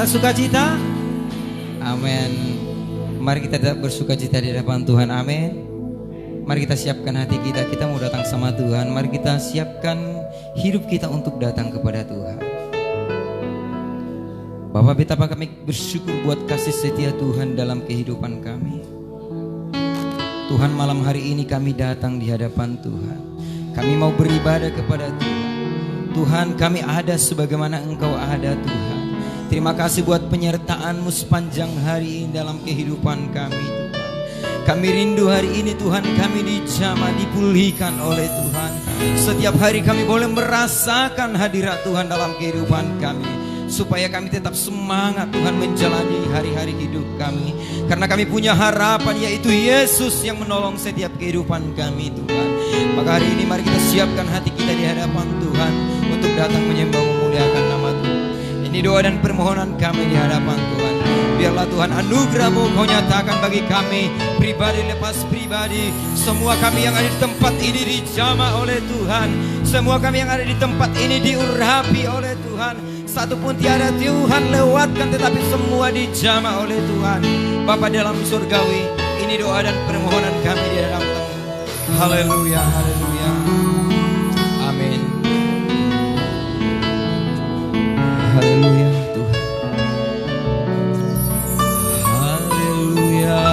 Ada sukacita? Amin. Mari kita tetap bersukacita di hadapan Tuhan. Amin. Mari kita siapkan hati kita. Kita mau datang sama Tuhan. Mari kita siapkan hidup kita untuk datang kepada Tuhan. Bapak, betapa kami bersyukur buat kasih setia Tuhan dalam kehidupan kami. Tuhan, malam hari ini kami datang di hadapan Tuhan. Kami mau beribadah kepada Tuhan. Tuhan, kami ada sebagaimana Engkau ada, Tuhan. Terima kasih buat penyertaan-Mu sepanjang hari ini dalam kehidupan kami, Tuhan. Kami rindu hari ini, Tuhan, kami dijamah, dipulihkan oleh Tuhan. Setiap hari kami boleh merasakan hadirat Tuhan dalam kehidupan kami, supaya kami tetap semangat, Tuhan, menjalani hari-hari hidup kami. Karena kami punya harapan, yaitu Yesus yang menolong setiap kehidupan kami, Tuhan. Maka hari ini mari kita siapkan hati kita di hadapan Tuhan untuk datang menyembah memuliakan nama Tuhan. Ini doa dan permohonan kami di hadapan Tuhan. Biarlah Tuhan anugerah-Mu Kau nyatakan bagi kami, pribadi lepas pribadi. Semua kami yang ada di tempat ini dijamah oleh Tuhan. Semua kami yang ada di tempat ini diurapi oleh Tuhan. Satupun tiada Tuhan lewatkan, tetapi semua dijamah oleh Tuhan. Bapa dalam surgawi, ini doa dan permohonan kami di dalam Tuhan. Haleluya, haleluya. Amin. Haleluya Tuhan. Haleluya.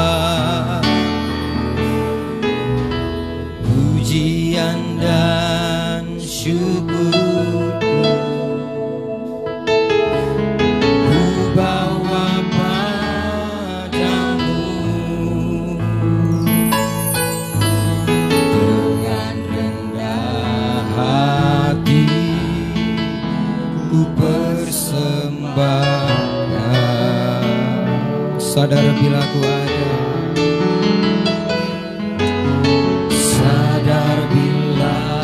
Pujian dan syukur sadar bila ku ada, sadar bila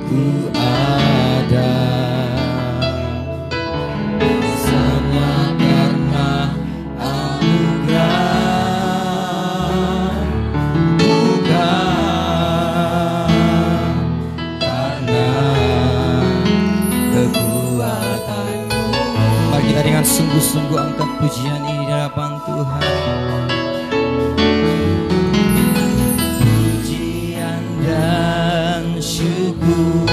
ku ada, semua karena anugerah, bukan karena kekuatanmu. Mari kita dengan sungguh-sungguh angkat pujian ini di hadapan Tuhan. Pujian dan syukur,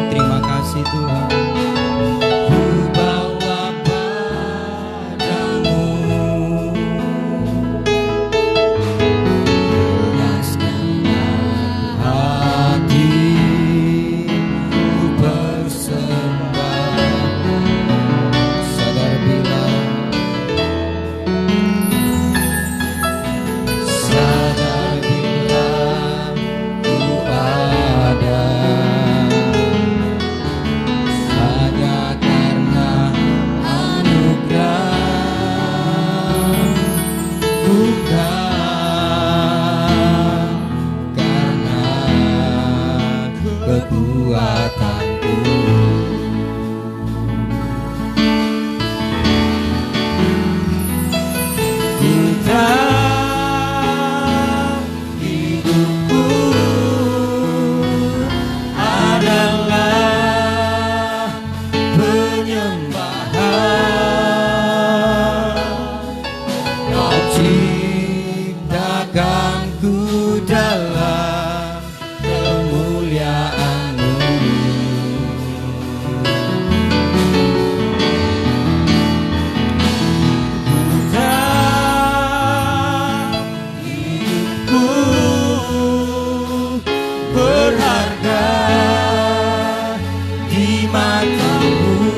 terima kasih Tuhan. Ku bawa padamu, luaskanlah hati, ku persembahkan. Sadar bila berharga di matamu.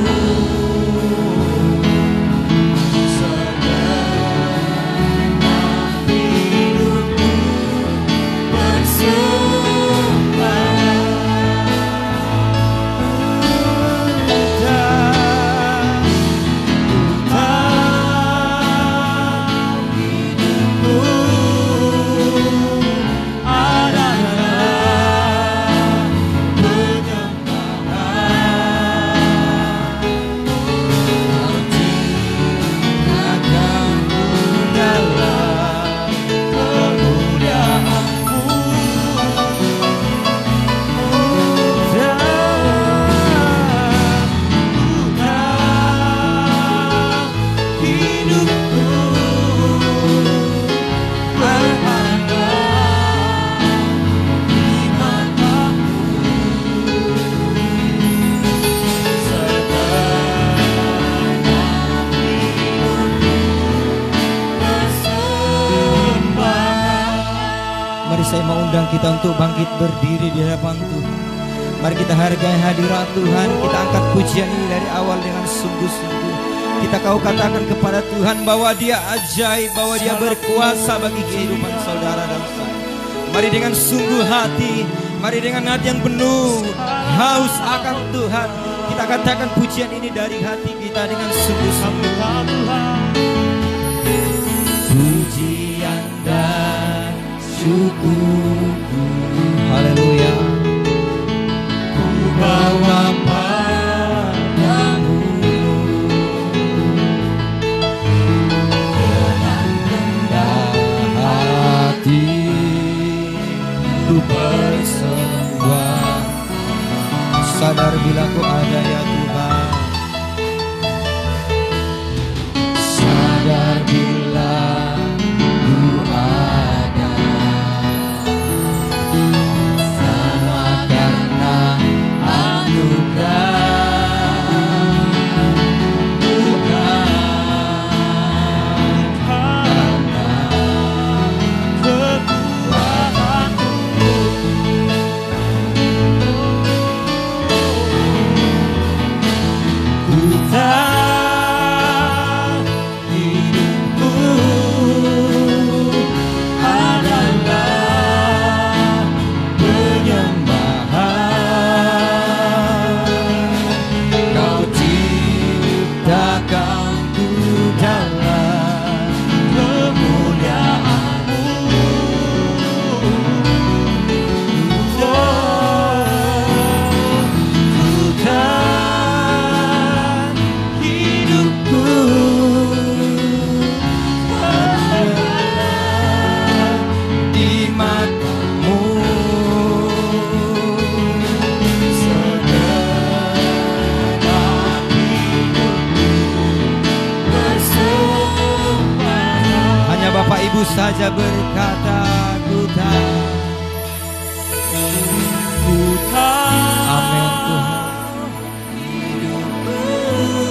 kita untuk bangkit berdiri di hadapan Tuhan. Mari kita hargai hadirat Tuhan. Kita angkat pujian ini dari awal dengan sungguh-sungguh. Kita kau katakan kepada Tuhan bahwa Dia ajaib, bahwa Dia berkuasa bagi kehidupan saudara dan saya. Mari dengan sungguh hati, mari dengan hati yang penuh haus akan Tuhan, kita katakan pujian ini dari hati kita dengan sungguh-sungguh. Pujian dan syukur, haleluya, ku bawa padamu dengan rendah hati, ku bersembah, sadar bila ku ada ya Tuhan, sadar bila ku ada, semua karena anugerah, bukan karena kekuatanku. Hidupku adalah penyembahan. Kau ciptakanku dalam kemuliaan-Mu. Bukan hidupku adalah di mata-Mu. Segenap hidupku bersumpah. Hanya Bapak Ibu saja berkata, ku tahu. Amin Tuhan.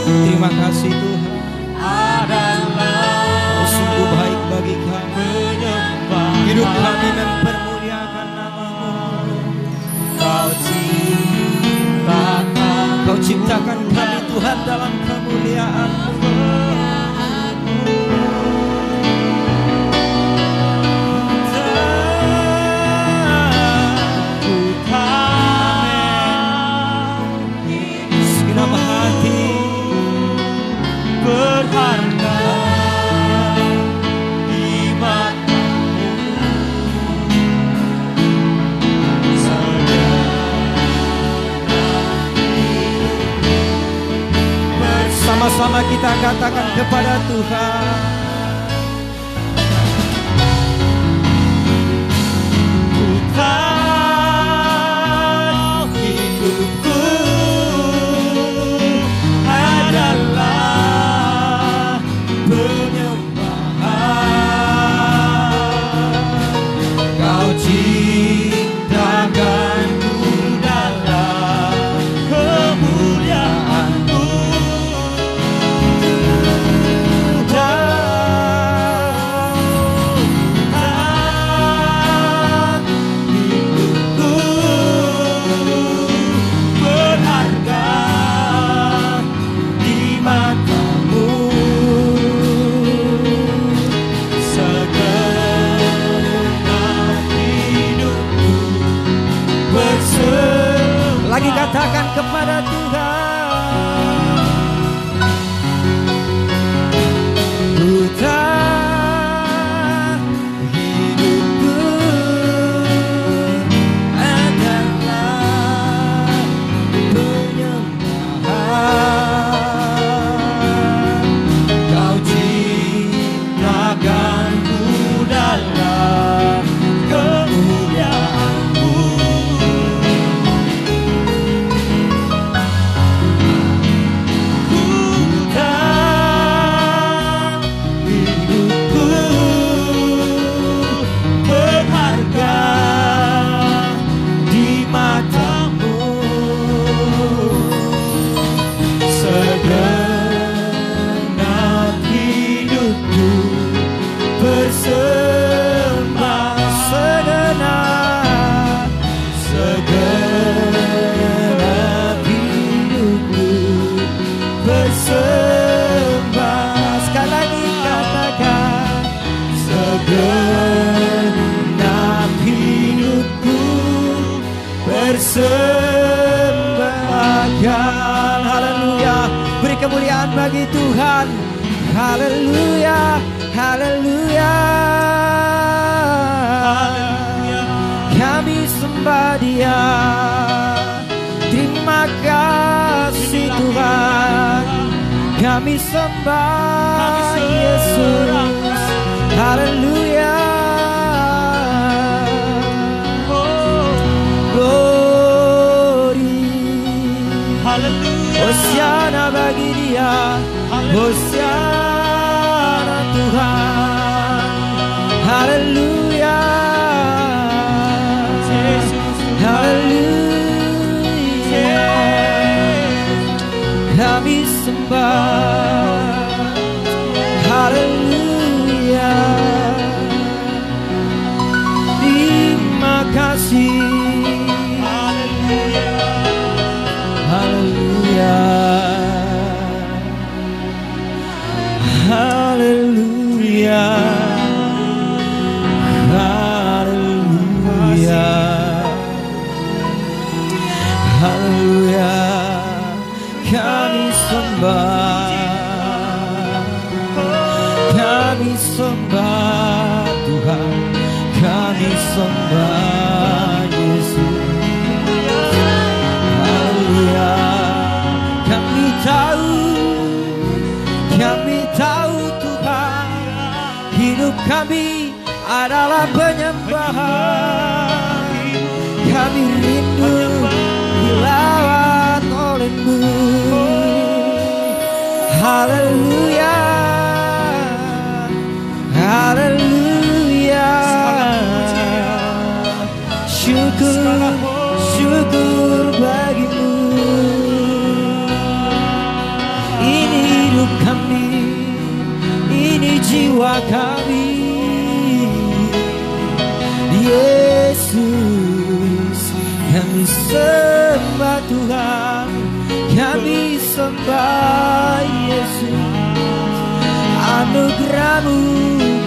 Terima kasih Tuhan. Kau sungguh baik bagi kami. Hidup kami mempermuliakan nama-Mu. Kau ciptakan kami Tuhan dalam kemuliaan-Mu. Segenap hati berharga di mata-Mu. Bersama-sama kita katakan kepada Tuhan, Tuhan, hidupku adalah penyembahan. Kau ciptakanku dalam kemuliaan-Mu. Dan bersembah. Sekali lagi katakan, segenap hidupku persembahkan. Haleluya, beri kemuliaan bagi Tuhan. Haleluya, haleluya. Kami sembah Dia. Terima kasih Tuhan. Kami sembah Yesus. Haleluya. Glory. Hosiana bagi Dia. Hosiana Tuhan. Haleluya. Haleluya. Kami sembah. Haleluya. Terima kasih. Haleluya. Haleluya. Haleluya. Haleluya. Haleluya. Kami sembah. Kami sembah Tuhan. Kami sembah Yesus. Haleluya. Kami tahu Tuhan, hidup kami adalah penyembahan. Kami rindu dilawat oleh-Mu. Haleluya. Haleluya. Syukur bagi-Mu. Ini hidup kami, ini jiwa kami. Yesus, kami sembah Tuhan. Kami sembah Yesus. Anugerah-Mu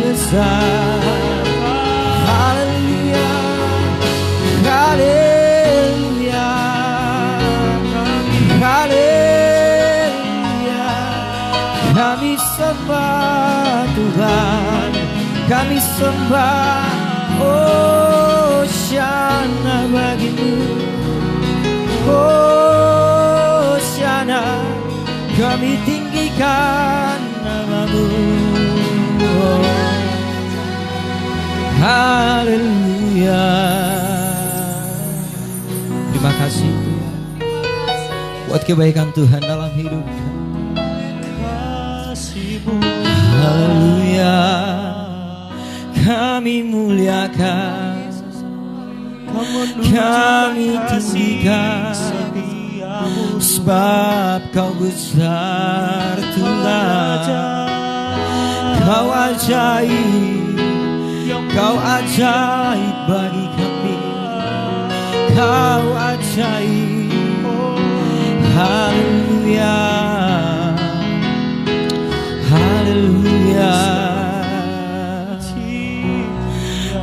besar. Haleluya. Haleluya. Haleluya. Kami sembah Tuhan. Kami sembah. Hosiana bagi-Mu. Hosiana. Kami tinggikan nama-Mu. Haleluya. Terima kasih Tuhan buat kebaikan Tuhan dalam hidup kami. Haleluya. Kami muliakan, kami tinggikan, sebab Kau besar Tuhan. Kau ajaib, Kau ajaib bagi kami. Kau ajaib. Haleluya. Haleluya.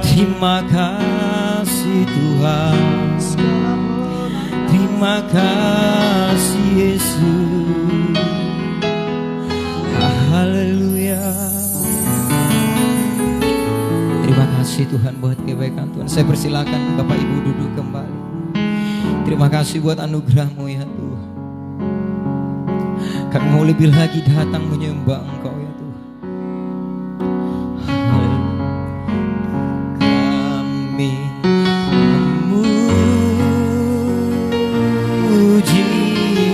Terima kasih Tuhan. Terima kasih Yesus. Haleluya. Terima kasih Tuhan buat kebaikan Tuhan. Saya persilakan Bapak Ibu duduk kembali. Terima kasih buat anugerah-Mu ya Tuhan. Kami mau lebih lagi datang menyembah Engkau ya Tuhan. Kami memuji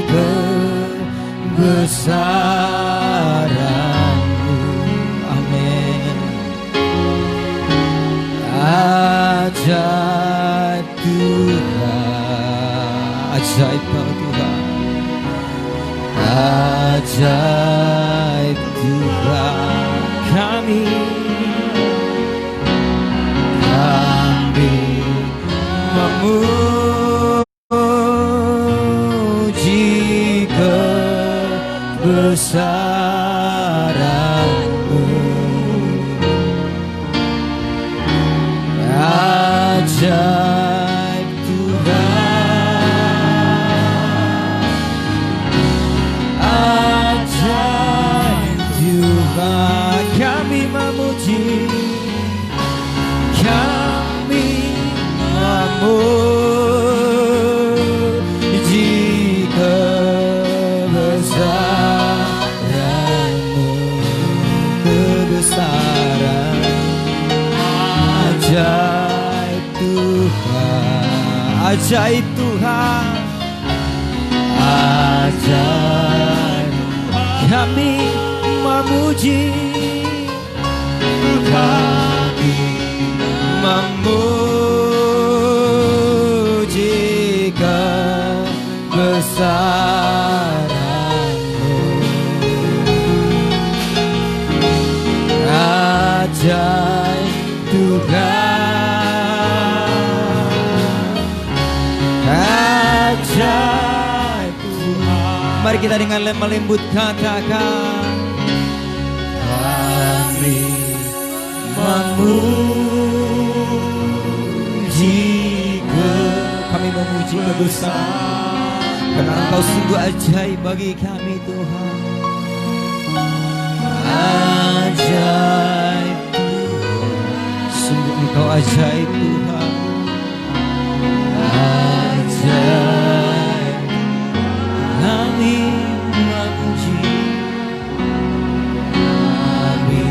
kebesaran-Mu. Amin. Ajaib Tuhan, ajaib Kau Tuhan. Ajaib Tuhan, kami memuji kebesaran-Mu. kebesaran-Mu. Ajaib Tuhan, ajaib Tuhan. Kami memuji, kami memuji kebesaran-Mu, kebesaran. Ajaib Tuhan, ajaib Tuhan, ajaib. Kami memuji, kami memuji kebesaran-Mu. Ajaib Tuhan, ajaib Tuhan. Mari kita dengan lemah lembut katakan, kami memuji kebesaran, karena Engkau sungguh ajaib bagi kami Tuhan. Ajaib Tuhan, sungguh Engkau ajaib Tuhan. Ajaib, kami memuji, kami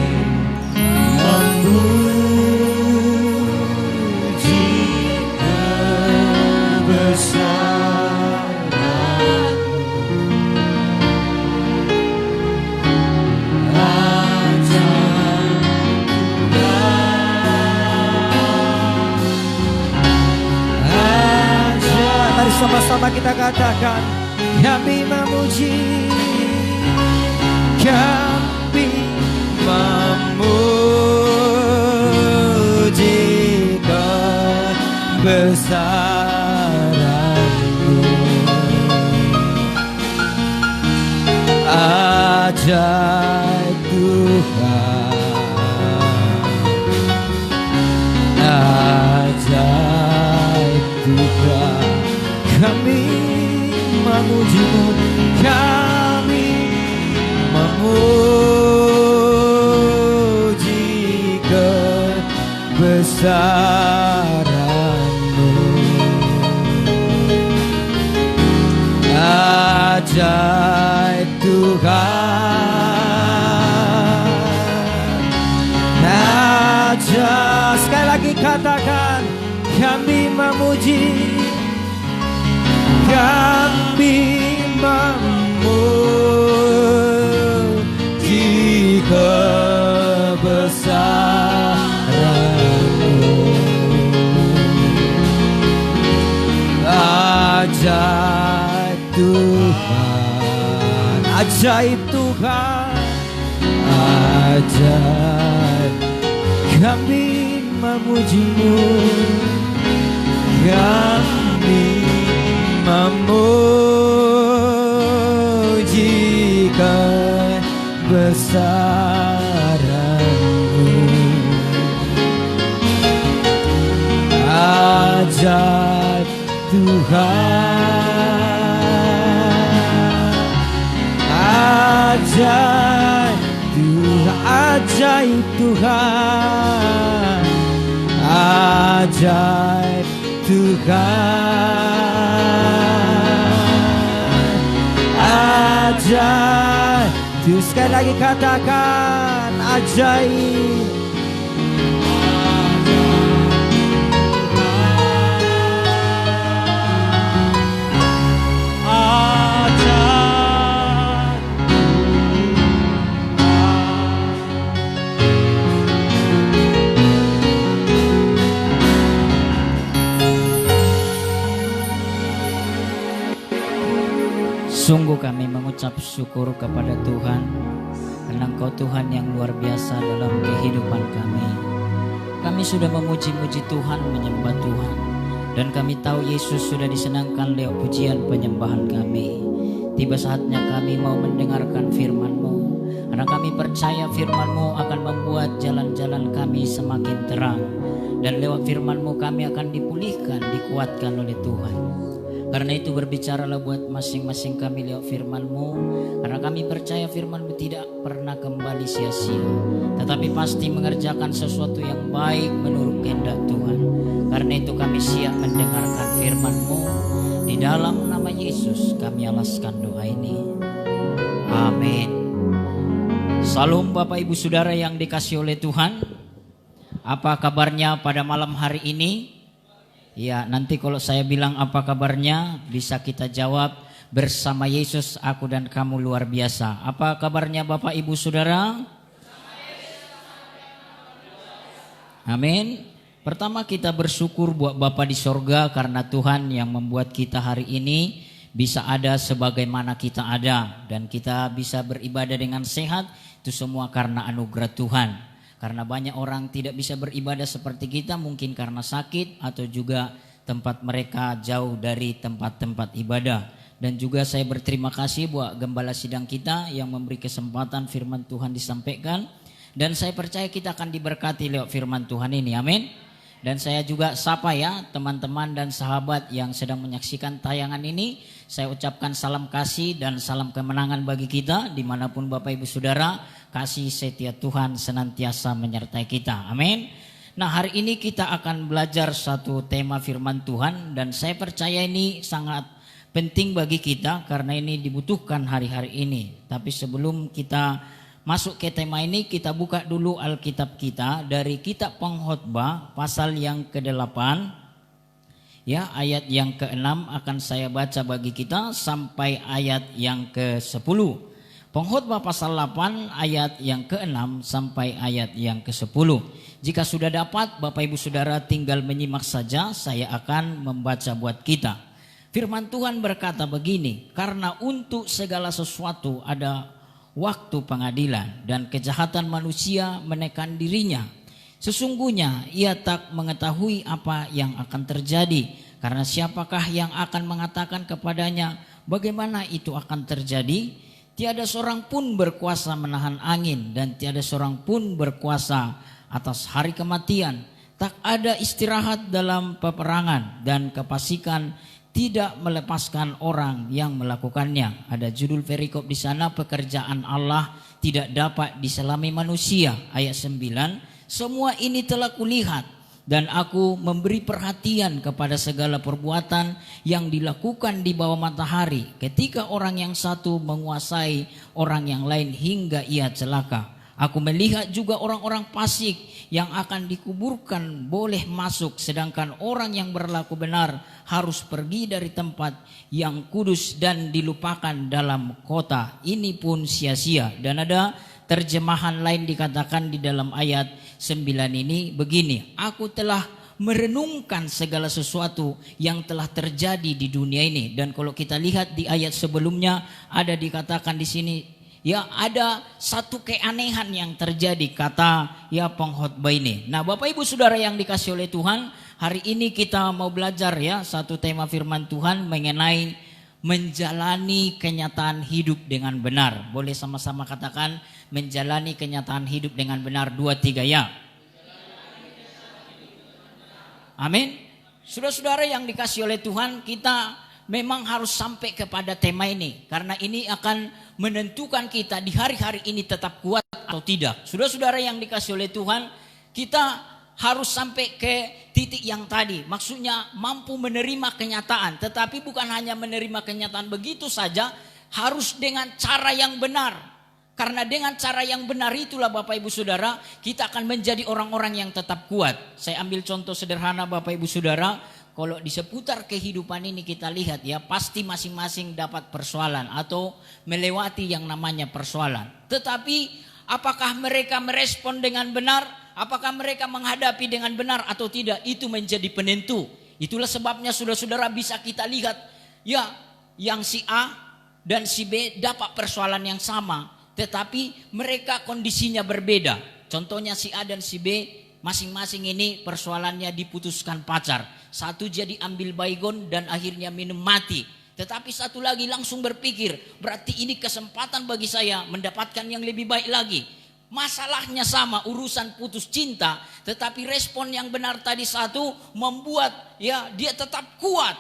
memuji kebesaran-Mu. Mari sama-sama kita katakan, kami memuji, kami memuji kebesaran-Mu. Ajaib Tuhan, ajaib Tuhan. Kami memuji-Mu, kami memuji kebesaran-Mu. Ajaib Tuhan, ajaib. Sekali lagi katakan, kami memuji, kami memuji kebesaran-Mu. Ajaib Tuhan, ajaib Tuhan, ajaib. Kami memuji-Mu, kami memuji kebesaran-Mu. Ajaib Tuhan, ajaib Tuhan, ajaib Tuhan, ajaib Tuhan, ajaib. Sekali lagi katakan, ajaib. Sungguh kami mengucap syukur kepada Tuhan, karena Engkau Tuhan yang luar biasa dalam kehidupan kami. Kami sudah memuji-muji Tuhan, menyembah Tuhan, dan kami tahu Yesus sudah disenangkan lewat pujian penyembahan kami. Tiba saatnya kami mau mendengarkan kami percaya firman-Mu akan membuat jalan-jalan kami semakin terang. Dan lewat firman-Mu kami akan dipulihkan, dikuatkan oleh Tuhan. Karena itu berbicaralah buat masing-masing kami lewat firman-Mu. Karena kami percaya firman-Mu tidak pernah kembali sia-sia, tetapi pasti mengerjakan sesuatu yang baik menurut kehendak Tuhan. Karena itu kami siap mendengarkan firman-Mu. Di dalam nama Yesus kami alaskan doa ini. Amin. Salam Bapak Ibu Saudara yang dikasihi oleh Tuhan. Apa kabarnya pada malam hari ini? Ya, nanti kalau saya bilang apa kabarnya, bisa kita jawab bersama Yesus aku dan kamu luar biasa. Apa kabarnya Bapak Ibu Saudara? Amin. Pertama kita bersyukur buat Bapa di sorga karena Tuhan yang membuat kita hari ini bisa ada sebagaimana kita ada. Dan kita bisa beribadah dengan sehat, itu semua karena anugerah Tuhan. Karena banyak orang tidak bisa beribadah seperti kita, mungkin karena sakit atau juga tempat mereka jauh dari tempat-tempat ibadah. Dan juga saya berterima kasih buat gembala sidang kita yang memberi kesempatan firman Tuhan disampaikan. Dan saya percaya kita akan diberkati lewat firman Tuhan ini, amin. Dan saya juga sapa ya teman-teman dan sahabat yang sedang menyaksikan tayangan ini. Saya ucapkan salam kasih dan salam kemenangan bagi kita dimanapun Bapak Ibu Saudara. Kasih setia Tuhan senantiasa menyertai kita, amin. Nah, hari ini kita akan belajar satu tema firman Tuhan. Dan saya percaya ini sangat penting bagi kita karena ini dibutuhkan hari-hari ini. Tapi sebelum kita masuk ke tema ini, kita buka dulu Alkitab kita dari kitab Pengkhotbah pasal yang ke-8. Ya, ayat yang ke-6 akan saya baca bagi kita sampai ayat yang ke-10. Pengkhotbah pasal 8 ayat yang ke-6 sampai ayat yang ke-10. Jika sudah dapat Bapak Ibu Saudara tinggal menyimak saja, saya akan membaca buat kita. Firman Tuhan berkata begini, karena untuk segala sesuatu ada waktu pengadilan dan kejahatan manusia menekan dirinya. Sesungguhnya ia tak mengetahui apa yang akan terjadi. Karena siapakah yang akan mengatakan kepadanya bagaimana itu akan terjadi? Tiada seorang pun berkuasa menahan angin dan tiada seorang pun berkuasa atas hari kematian. Tak ada istirahat dalam peperangan dan kefasikan tidak melepaskan orang yang melakukannya. Ada judul perikop di sana, pekerjaan Allah tidak dapat diselami manusia. Ayat 9, semua ini telah kulihat dan aku memberi perhatian kepada segala perbuatan yang dilakukan di bawah matahari. Ketika orang yang satu menguasai orang yang lain hingga ia celaka. Aku melihat juga orang-orang fasik yang akan dikuburkan boleh masuk, sedangkan orang yang berlaku benar harus pergi dari tempat yang kudus dan dilupakan dalam kota. Ini pun sia-sia. Dan ada terjemahan lain dikatakan di dalam ayat 9 ini begini, aku telah merenungkan segala sesuatu yang telah terjadi di dunia ini. Dan kalau kita lihat di ayat sebelumnya ada dikatakan di sini, ya ada satu keanehan yang terjadi, kata ya pengkhotbah ini. Nah Bapak Ibu Saudara yang dikasih oleh Tuhan, hari ini kita mau belajar ya satu tema firman Tuhan mengenai menjalani kenyataan hidup dengan benar. Boleh sama-sama katakan menjalani kenyataan hidup dengan benar, 2, 3 ya. Amin. Saudara-saudara yang dikasih oleh Tuhan, kita memang harus sampai kepada tema ini. Karena ini akan menentukan kita di hari-hari ini tetap kuat atau tidak. Saudara-saudara yang dikasih oleh Tuhan, kita harus sampai ke titik yang tadi. Maksudnya mampu menerima kenyataan. Tetapi bukan hanya menerima kenyataan begitu saja, harus dengan cara yang benar. Karena dengan cara yang benar itulah Bapak Ibu Saudara, kita akan menjadi orang-orang yang tetap kuat. Saya ambil contoh sederhana Bapak Ibu Saudara. Kalau di seputar kehidupan ini kita lihat ya, pasti masing-masing dapat persoalan atau melewati yang namanya persoalan. Tetapi apakah mereka merespon dengan benar? Apakah mereka menghadapi dengan benar atau tidak? Itu menjadi penentu. Itulah sebabnya saudara-saudara bisa kita lihat ya, yang si A dan si B dapat persoalan yang sama, tetapi mereka kondisinya berbeda. Contohnya si A dan si B masing-masing ini persoalannya diputuskan pacar. Satu jadi ambil baygon dan akhirnya minum mati. Tetapi satu lagi langsung berpikir, berarti ini kesempatan bagi saya mendapatkan yang lebih baik lagi. Masalahnya sama, urusan putus cinta, tetapi respon yang benar tadi satu membuat ya dia tetap kuat.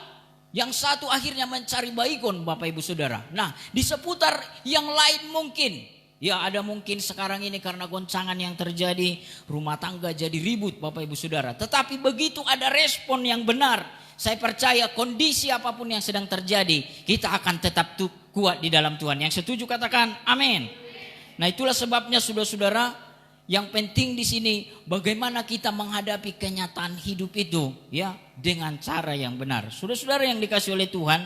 Yang satu akhirnya mencari baikon, Bapak Ibu Saudara. Nah, di seputar yang lain mungkin, ya ada mungkin sekarang ini karena goncangan yang terjadi, rumah tangga jadi ribut, Bapak Ibu Saudara. Tetapi begitu ada respon yang benar, saya percaya kondisi apapun yang sedang terjadi, kita akan tetap kuat di dalam Tuhan. Yang setuju katakan amin. Nah, itulah sebabnya saudara-saudara, yang penting di sini bagaimana kita menghadapi kenyataan hidup itu ya dengan cara yang benar. Saudara-saudara yang dikasih oleh Tuhan,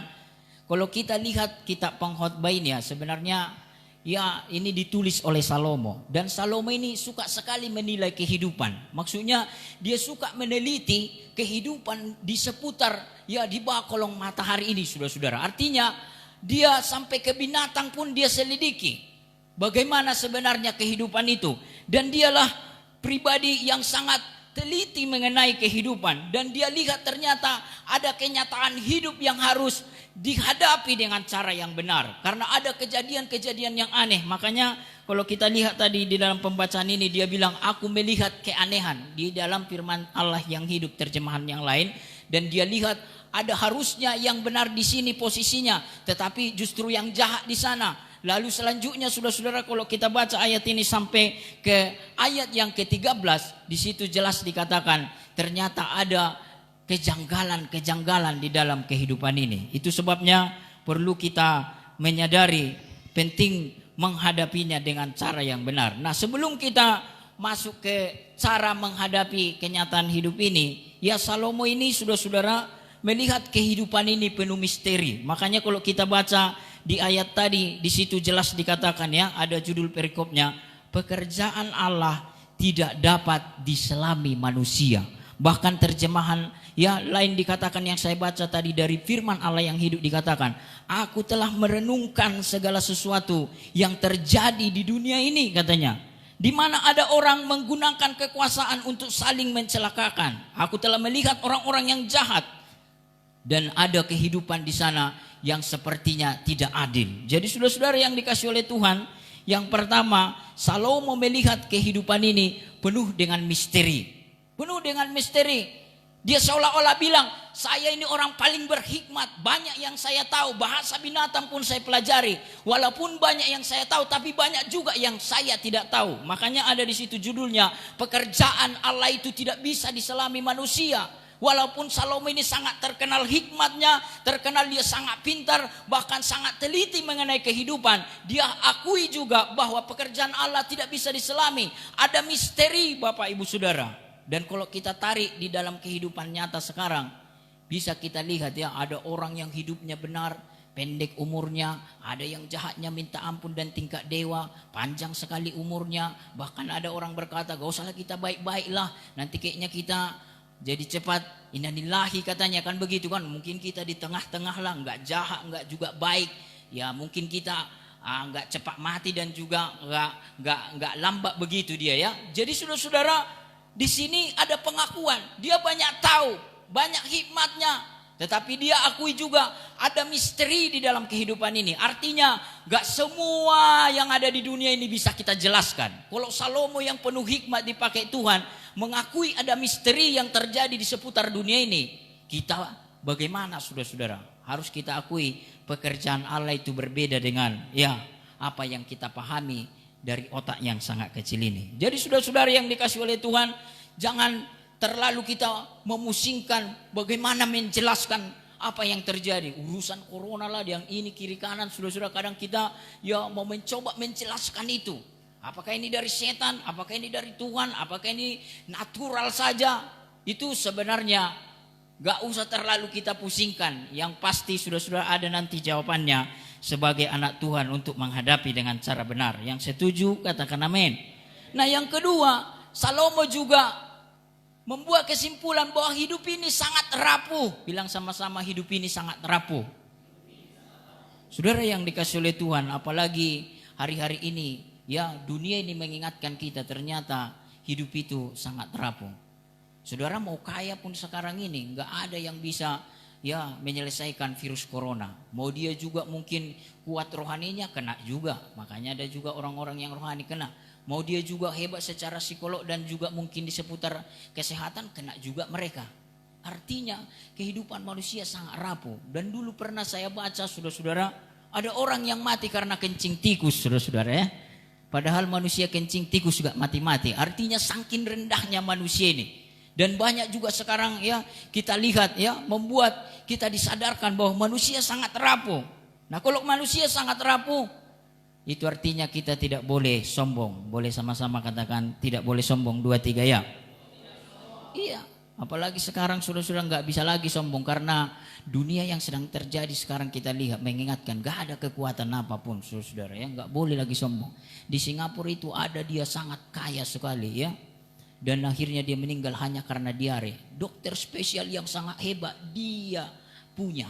kalau kita lihat kitab pengkhotbah ini ya, sebenarnya ya ini ditulis oleh Salomo, dan Salomo ini suka sekali menilai kehidupan. Maksudnya dia suka meneliti kehidupan di seputar ya di bawah kolong matahari ini, saudara-saudara. Artinya dia sampai ke binatang pun dia selidiki bagaimana sebenarnya kehidupan itu. Dan dialah pribadi yang sangat teliti mengenai kehidupan, dan dia lihat ternyata ada kenyataan hidup yang harus dihadapi dengan cara yang benar, karena ada kejadian-kejadian yang aneh. Makanya kalau kita lihat tadi di dalam pembacaan ini, dia bilang aku melihat keanehan di dalam firman Allah yang hidup, terjemahan yang lain, dan dia lihat ada harusnya yang benar di sini posisinya, tetapi justru yang jahat di sana. Lalu selanjutnya saudara-saudara, kalau kita baca ayat ini sampai ke ayat yang ke-13, di situ jelas dikatakan ternyata ada kejanggalan-kejanggalan di dalam kehidupan ini. Itu sebabnya perlu kita menyadari penting menghadapinya dengan cara yang benar. Nah, sebelum kita masuk ke cara menghadapi kenyataan hidup ini, ya Salomo ini saudara-saudara melihat kehidupan ini penuh misteri. Makanya kalau kita baca di ayat tadi, di situ jelas dikatakan ya, ada judul perikopnya, pekerjaan Allah tidak dapat diselami manusia. Bahkan terjemahan ya lain dikatakan yang saya baca tadi dari firman Allah yang hidup dikatakan, aku telah merenungkan segala sesuatu yang terjadi di dunia ini, katanya, di mana ada orang menggunakan kekuasaan untuk saling mencelakakan. Aku telah melihat orang-orang yang jahat, dan ada kehidupan di sana yang sepertinya tidak adil. Jadi saudara-saudara yang dikasih oleh Tuhan, yang pertama, Salomo melihat kehidupan ini penuh dengan misteri. Penuh dengan misteri. Dia seolah-olah bilang, saya ini orang paling berhikmat, banyak yang saya tahu, bahasa binatang pun saya pelajari. Walaupun banyak yang saya tahu, tapi banyak juga yang saya tidak tahu. Makanya ada di situ judulnya, pekerjaan Allah itu tidak bisa diselami manusia. Walaupun Salomo ini sangat terkenal hikmatnya, terkenal dia sangat pintar, bahkan sangat teliti mengenai kehidupan, dia akui juga bahwa pekerjaan Allah tidak bisa diselami. Ada misteri, Bapak Ibu Saudara. Dan kalau kita tarik di dalam kehidupan nyata sekarang, bisa kita lihat ya, ada orang yang hidupnya benar, pendek umurnya, ada yang jahatnya minta ampun dan tingkat dewa, panjang sekali umurnya. Bahkan ada orang berkata, gak usahlah kita baik-baik lah, nanti kayaknya kita jadi cepat innalillahi, katanya kan begitu kan. Mungkin kita di tengah-tengah lah, nggak jahat, nggak juga baik. Ya mungkin kita nggak cepat mati dan juga nggak lambat begitu dia ya. Jadi saudara-saudara, di sini ada pengakuan. Dia banyak tahu, banyak hikmatnya, tetapi dia akui juga ada misteri di dalam kehidupan ini. Artinya gak semua yang ada di dunia ini bisa kita jelaskan. Kalau Salomo yang penuh hikmat dipakai Tuhan mengakui ada misteri yang terjadi di seputar dunia ini, kita bagaimana saudara-saudara? Harus kita akui pekerjaan Allah itu berbeda dengan ya apa yang kita pahami dari otak yang sangat kecil ini. Jadi saudara-saudara yang dikasih oleh Tuhan, jangan terlalu kita memusingkan bagaimana menjelaskan apa yang terjadi. Urusan corona lah, yang ini kiri kanan, saudara-saudara, kadang kita ya mau mencoba menjelaskan itu. Apakah ini dari setan, apakah ini dari Tuhan, apakah ini natural saja. Itu sebenarnya gak usah terlalu kita pusingkan. Yang pasti saudara-saudara ada nanti jawabannya sebagai anak Tuhan untuk menghadapi dengan cara benar. Yang setuju katakan amin. Nah yang kedua, Salomo juga membuat kesimpulan bahwa hidup ini sangat rapuh. Bilang sama-sama, hidup ini sangat rapuh. Saudara yang dikasih oleh Tuhan, apalagi hari-hari ini, ya dunia ini mengingatkan kita ternyata hidup itu sangat rapuh. Saudara mau kaya pun sekarang ini, nggak ada yang bisa ya menyelesaikan virus corona. Mau dia juga mungkin kuat rohaninya, kena juga. Makanya ada juga orang-orang yang rohani kena. Mau dia juga hebat secara psikolog dan juga mungkin di seputar kesehatan, kena juga mereka. Artinya kehidupan manusia sangat rapuh. Dan dulu pernah saya baca, saudara-saudara, ada orang yang mati karena kencing tikus, saudara-saudara ya. Padahal manusia kencing tikus juga mati-mati. Artinya saking rendahnya manusia ini. Dan banyak juga sekarang ya kita lihat ya, membuat kita disadarkan bahwa manusia sangat rapuh. Nah, kalau manusia sangat rapuh, itu artinya kita tidak boleh sombong. Boleh sama-sama katakan tidak boleh sombong, 2, 3 ya. Iya, apalagi sekarang sudah nggak bisa lagi sombong karena dunia yang sedang terjadi sekarang kita lihat mengingatkan gak ada kekuatan apapun, saudara ya, nggak boleh lagi sombong. Di Singapura itu ada dia sangat kaya sekali ya. Dan akhirnya dia meninggal hanya karena diare. Dokter spesial yang sangat hebat dia punya.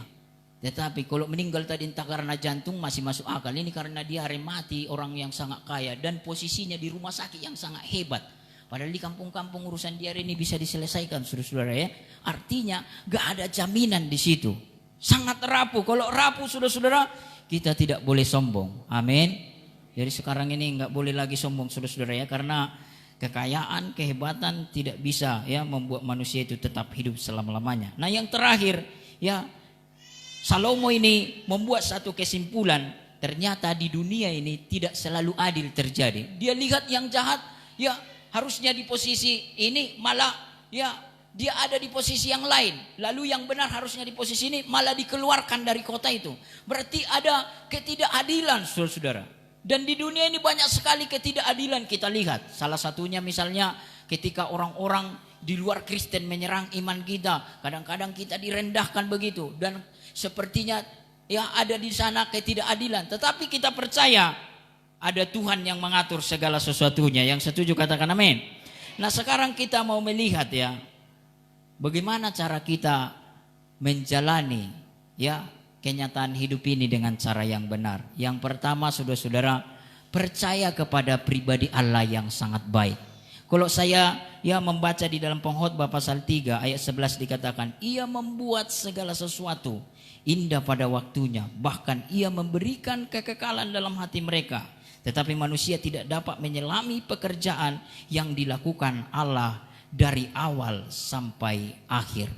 Tetapi kalau meninggal tadi entah karena jantung masih masuk akal. Ini karena diare mati orang yang sangat kaya. Dan posisinya di rumah sakit yang sangat hebat. Padahal di kampung-kampung urusan diare ini bisa diselesaikan, saudara-saudara ya. Artinya gak ada jaminan di situ. Sangat rapuh. Kalau rapuh, saudara-saudara, kita tidak boleh sombong. Amin. Jadi sekarang ini gak boleh lagi sombong, saudara-saudara ya. Karena kekayaan, kehebatan tidak bisa ya membuat manusia itu tetap hidup selama-lamanya. Nah, yang terakhir ya, Salomo ini membuat satu kesimpulan, ternyata di dunia ini tidak selalu adil terjadi. Dia lihat yang jahat ya harusnya di posisi ini, malah ya dia ada di posisi yang lain. Lalu yang benar harusnya di posisi ini, malah dikeluarkan dari kota itu. Berarti ada ketidakadilan, saudara-saudara. Dan di dunia ini banyak sekali ketidakadilan kita lihat. Salah satunya misalnya ketika orang-orang di luar Kristen menyerang iman kita. Kadang-kadang kita direndahkan begitu. Dan sepertinya ya ada di sana ketidakadilan. Tetapi kita percaya ada Tuhan yang mengatur segala sesuatunya. Yang setuju katakan amin. Nah, sekarang kita mau melihat ya, bagaimana cara kita menjalani ya kenyataan hidup ini dengan cara yang benar. Yang pertama, saudara-saudara, percaya kepada pribadi Allah yang sangat baik. Kalau saya ya membaca di dalam Pengkhotbah pasal 3 ayat 11 dikatakan, ia membuat segala sesuatu indah pada waktunya, bahkan ia memberikan kekekalan dalam hati mereka. Tetapi manusia tidak dapat menyelami pekerjaan yang dilakukan Allah dari awal sampai akhir.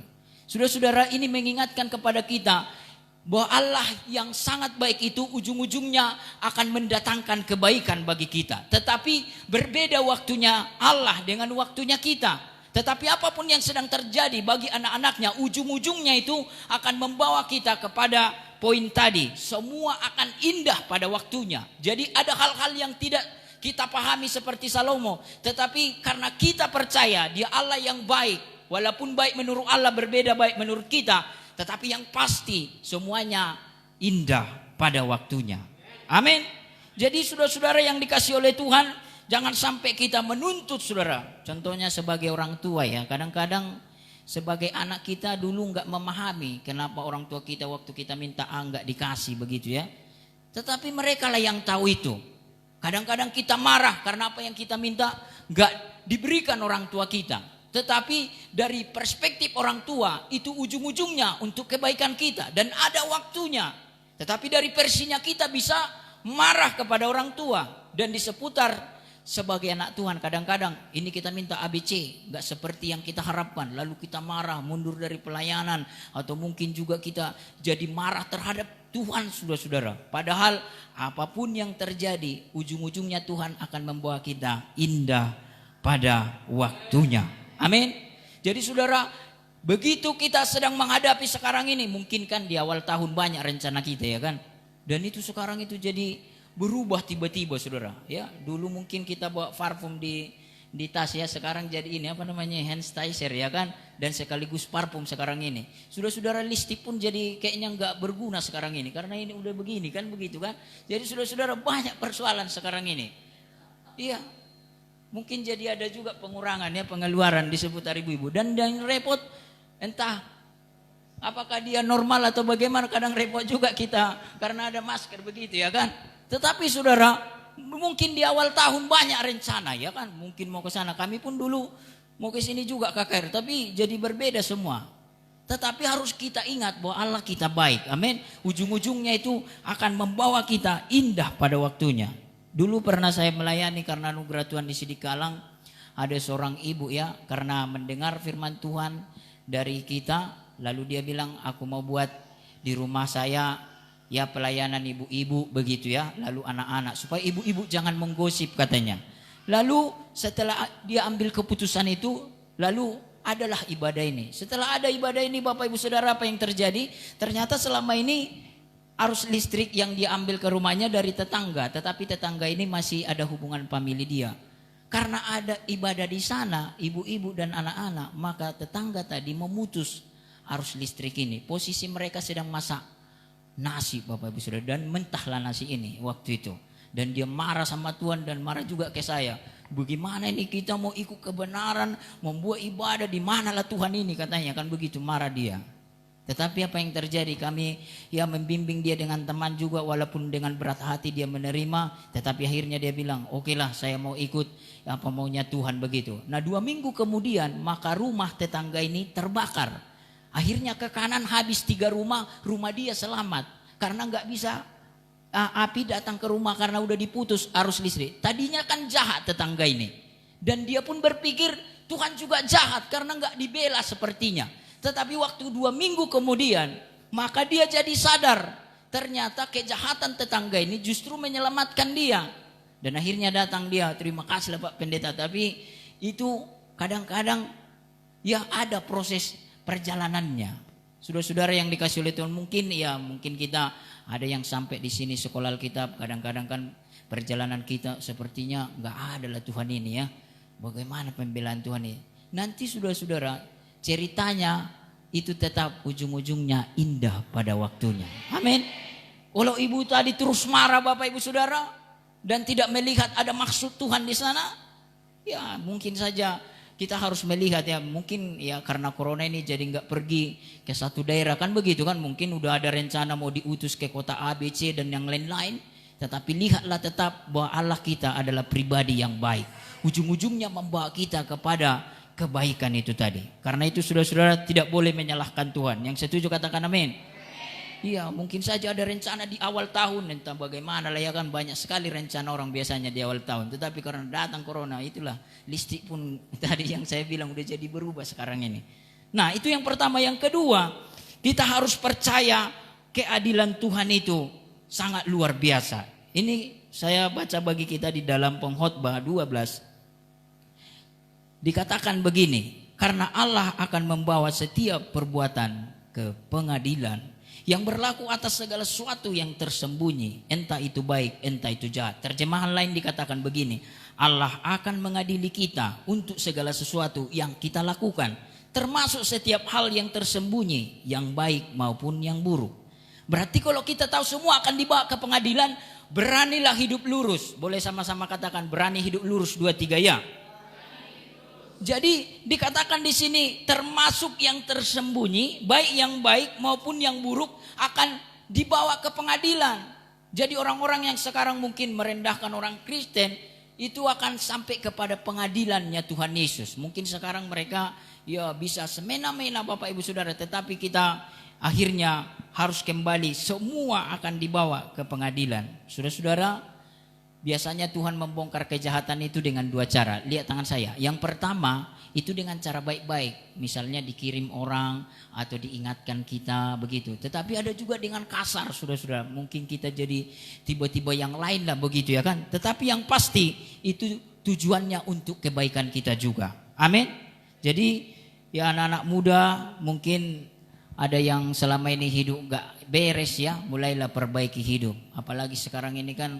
Saudara-saudara, ini mengingatkan kepada kita bahwa Allah yang sangat baik itu ujung-ujungnya akan mendatangkan kebaikan bagi kita. Tetapi berbeda waktunya Allah dengan waktunya kita. Tetapi apapun yang sedang terjadi bagi anak-anaknya, ujung-ujungnya itu akan membawa kita kepada poin tadi. Semua akan indah pada waktunya. Jadi ada hal-hal yang tidak kita pahami seperti Salomo. Tetapi karena kita percaya dia Allah yang baik. Walaupun baik menurut Allah berbeda baik menurut kita. Tetapi yang pasti semuanya indah pada waktunya. Amin. Jadi saudara-saudara yang dikasih oleh Tuhan, jangan sampai kita menuntut saudara. Contohnya sebagai orang tua ya, kadang-kadang sebagai anak kita dulu nggak memahami kenapa orang tua kita waktu kita minta nggak dikasih begitu ya. Tetapi mereka lah yang tahu itu. Kadang-kadang kita marah karena apa yang kita minta nggak diberikan orang tua kita. Tetapi dari perspektif orang tua itu ujung-ujungnya untuk kebaikan kita dan ada waktunya. Tetapi dari versinya kita bisa marah kepada orang tua. Dan di seputar sebagai anak Tuhan kadang-kadang ini kita minta ABC gak seperti yang kita harapkan. Lalu kita marah, mundur dari pelayanan. Atau mungkin juga kita jadi marah terhadap Tuhan, saudara-saudara. Padahal apapun yang terjadi ujung-ujungnya Tuhan akan membawa kita indah pada waktunya. Amin. Jadi saudara, begitu kita sedang menghadapi sekarang ini, mungkin kan di awal tahun banyak rencana kita ya kan. Dan itu sekarang itu jadi berubah tiba-tiba saudara. Ya, dulu mungkin kita bawa parfum di tas ya, sekarang jadi ini apa namanya hand sanitizer ya kan. Dan sekaligus parfum sekarang ini. Saudara-saudara, listrik pun jadi kayaknya nggak berguna sekarang ini karena ini udah begini kan begitu kan. Jadi saudara-saudara banyak persoalan sekarang ini. Iya. Mungkin jadi ada juga pengurangan ya pengeluaran di seputar ibu-ibu. Dan yang repot entah apakah dia normal atau bagaimana, kadang repot juga kita karena ada masker begitu ya kan. Tetapi saudara, mungkin di awal tahun banyak rencana ya kan. Mungkin mau ke sana, kami pun dulu mau ke sini juga KKR, tapi jadi berbeda semua. Tetapi harus kita ingat bahwa Allah kita baik. Amin. Ujung-ujungnya itu akan membawa kita indah pada waktunya. Dulu pernah saya melayani karena anugerah Tuhan di Sidikalang. Ada seorang ibu ya, karena mendengar firman Tuhan dari kita. Lalu dia bilang, aku mau buat di rumah saya ya pelayanan ibu-ibu begitu ya. Lalu anak-anak, supaya ibu-ibu jangan menggosip katanya. Lalu setelah dia ambil keputusan itu, lalu adalah ibadah ini. Setelah ada ibadah ini Bapak Ibu Saudara, apa yang terjadi? Ternyata selama ini arus listrik yang dia ambil ke rumahnya dari tetangga. Tetapi tetangga ini masih ada hubungan famili dia. Karena ada ibadah di sana, ibu-ibu dan anak-anak, maka tetangga tadi memutus arus listrik ini. Posisi mereka sedang masak nasi Bapak Ibu Saudara, dan mentahlah nasi ini waktu itu. Dan dia marah sama Tuhan dan marah juga ke saya. Bagaimana ini kita mau ikut kebenaran, membuat ibadah, di manalah Tuhan ini katanya, kan begitu marah dia. Tetapi apa yang terjadi, kami ya membimbing dia dengan teman juga, walaupun dengan berat hati dia menerima. Tetapi akhirnya dia bilang, oke lah saya mau ikut apa maunya Tuhan begitu. Nah 2 minggu kemudian maka rumah tetangga ini terbakar. Akhirnya ke kanan habis 3 rumah, rumah dia selamat. Karena nggak bisa api datang ke rumah karena udah diputus arus listrik. Tadinya kan jahat tetangga ini. Dan dia pun berpikir Tuhan juga jahat karena nggak dibela sepertinya. Tetapi waktu 2 minggu kemudian maka dia jadi sadar. Ternyata kejahatan tetangga ini justru menyelamatkan dia. Dan akhirnya datang dia, terima kasih lah Pak Pendeta. Tapi itu kadang-kadang ya ada proses perjalanannya. Saudara-saudara yang dikasih oleh Tuhan, mungkin kita ada yang sampai di sini sekolah Alkitab, kadang-kadang kan perjalanan kita sepertinya nggak ada lah Tuhan ini ya. Bagaimana pembelaan Tuhan ini? Nanti saudara-saudara, ceritanya itu tetap ujung-ujungnya indah pada waktunya. Amin. Kalau ibu tadi terus marah Bapak Ibu Saudara dan tidak melihat ada maksud Tuhan di sana, ya mungkin saja kita harus melihat ya, mungkin ya karena corona ini jadi nggak pergi ke satu daerah kan begitu kan, mungkin udah ada rencana mau diutus ke kota A, B, C dan yang lain-lain. Tetapi lihatlah tetap bahwa Allah kita adalah pribadi yang baik. Ujung-ujungnya membawa kita kepada kebaikan itu tadi. Karena itu saudara-saudara tidak boleh menyalahkan Tuhan. Yang setuju katakan amin. Iya, mungkin saja ada rencana di awal tahun, entah bagaimana lah ya kan, banyak sekali rencana orang biasanya di awal tahun. Tetapi karena datang corona, itulah listrik pun tadi yang saya bilang udah jadi berubah sekarang ini. Nah itu yang pertama. Yang kedua, kita harus percaya keadilan Tuhan itu sangat luar biasa. Ini saya baca bagi kita di dalam Pengkhotbah 12. Dikatakan begini, karena Allah akan membawa setiap perbuatan ke pengadilan yang berlaku atas segala sesuatu yang tersembunyi, entah itu baik, entah itu jahat. Terjemahan lain dikatakan begini, Allah akan mengadili kita untuk segala sesuatu yang kita lakukan, termasuk setiap hal yang tersembunyi, yang baik maupun yang buruk. Berarti kalau kita tahu semua akan dibawa ke pengadilan, beranilah hidup lurus. Boleh sama-sama katakan, berani hidup lurus, 2, 3 ya. Jadi dikatakan di sini termasuk yang tersembunyi, baik yang baik maupun yang buruk akan dibawa ke pengadilan. Jadi orang-orang yang sekarang mungkin merendahkan orang Kristen itu akan sampai kepada pengadilannya Tuhan Yesus. Mungkin sekarang mereka ya bisa semena-mena Bapak Ibu Saudara, tetapi kita akhirnya harus kembali, semua akan dibawa ke pengadilan. Saudara-saudara, biasanya Tuhan membongkar kejahatan itu dengan 2 cara. Lihat tangan saya. Yang pertama itu dengan cara baik-baik. Misalnya dikirim orang atau diingatkan kita begitu. Tetapi ada juga dengan kasar, saudara-saudara. Mungkin kita jadi tiba-tiba yang lain lah begitu ya kan. Tetapi yang pasti itu tujuannya untuk kebaikan kita juga. Amin. Jadi ya anak-anak muda mungkin ada yang selama ini hidup gak beres ya. Mulailah perbaiki hidup. Apalagi sekarang ini kan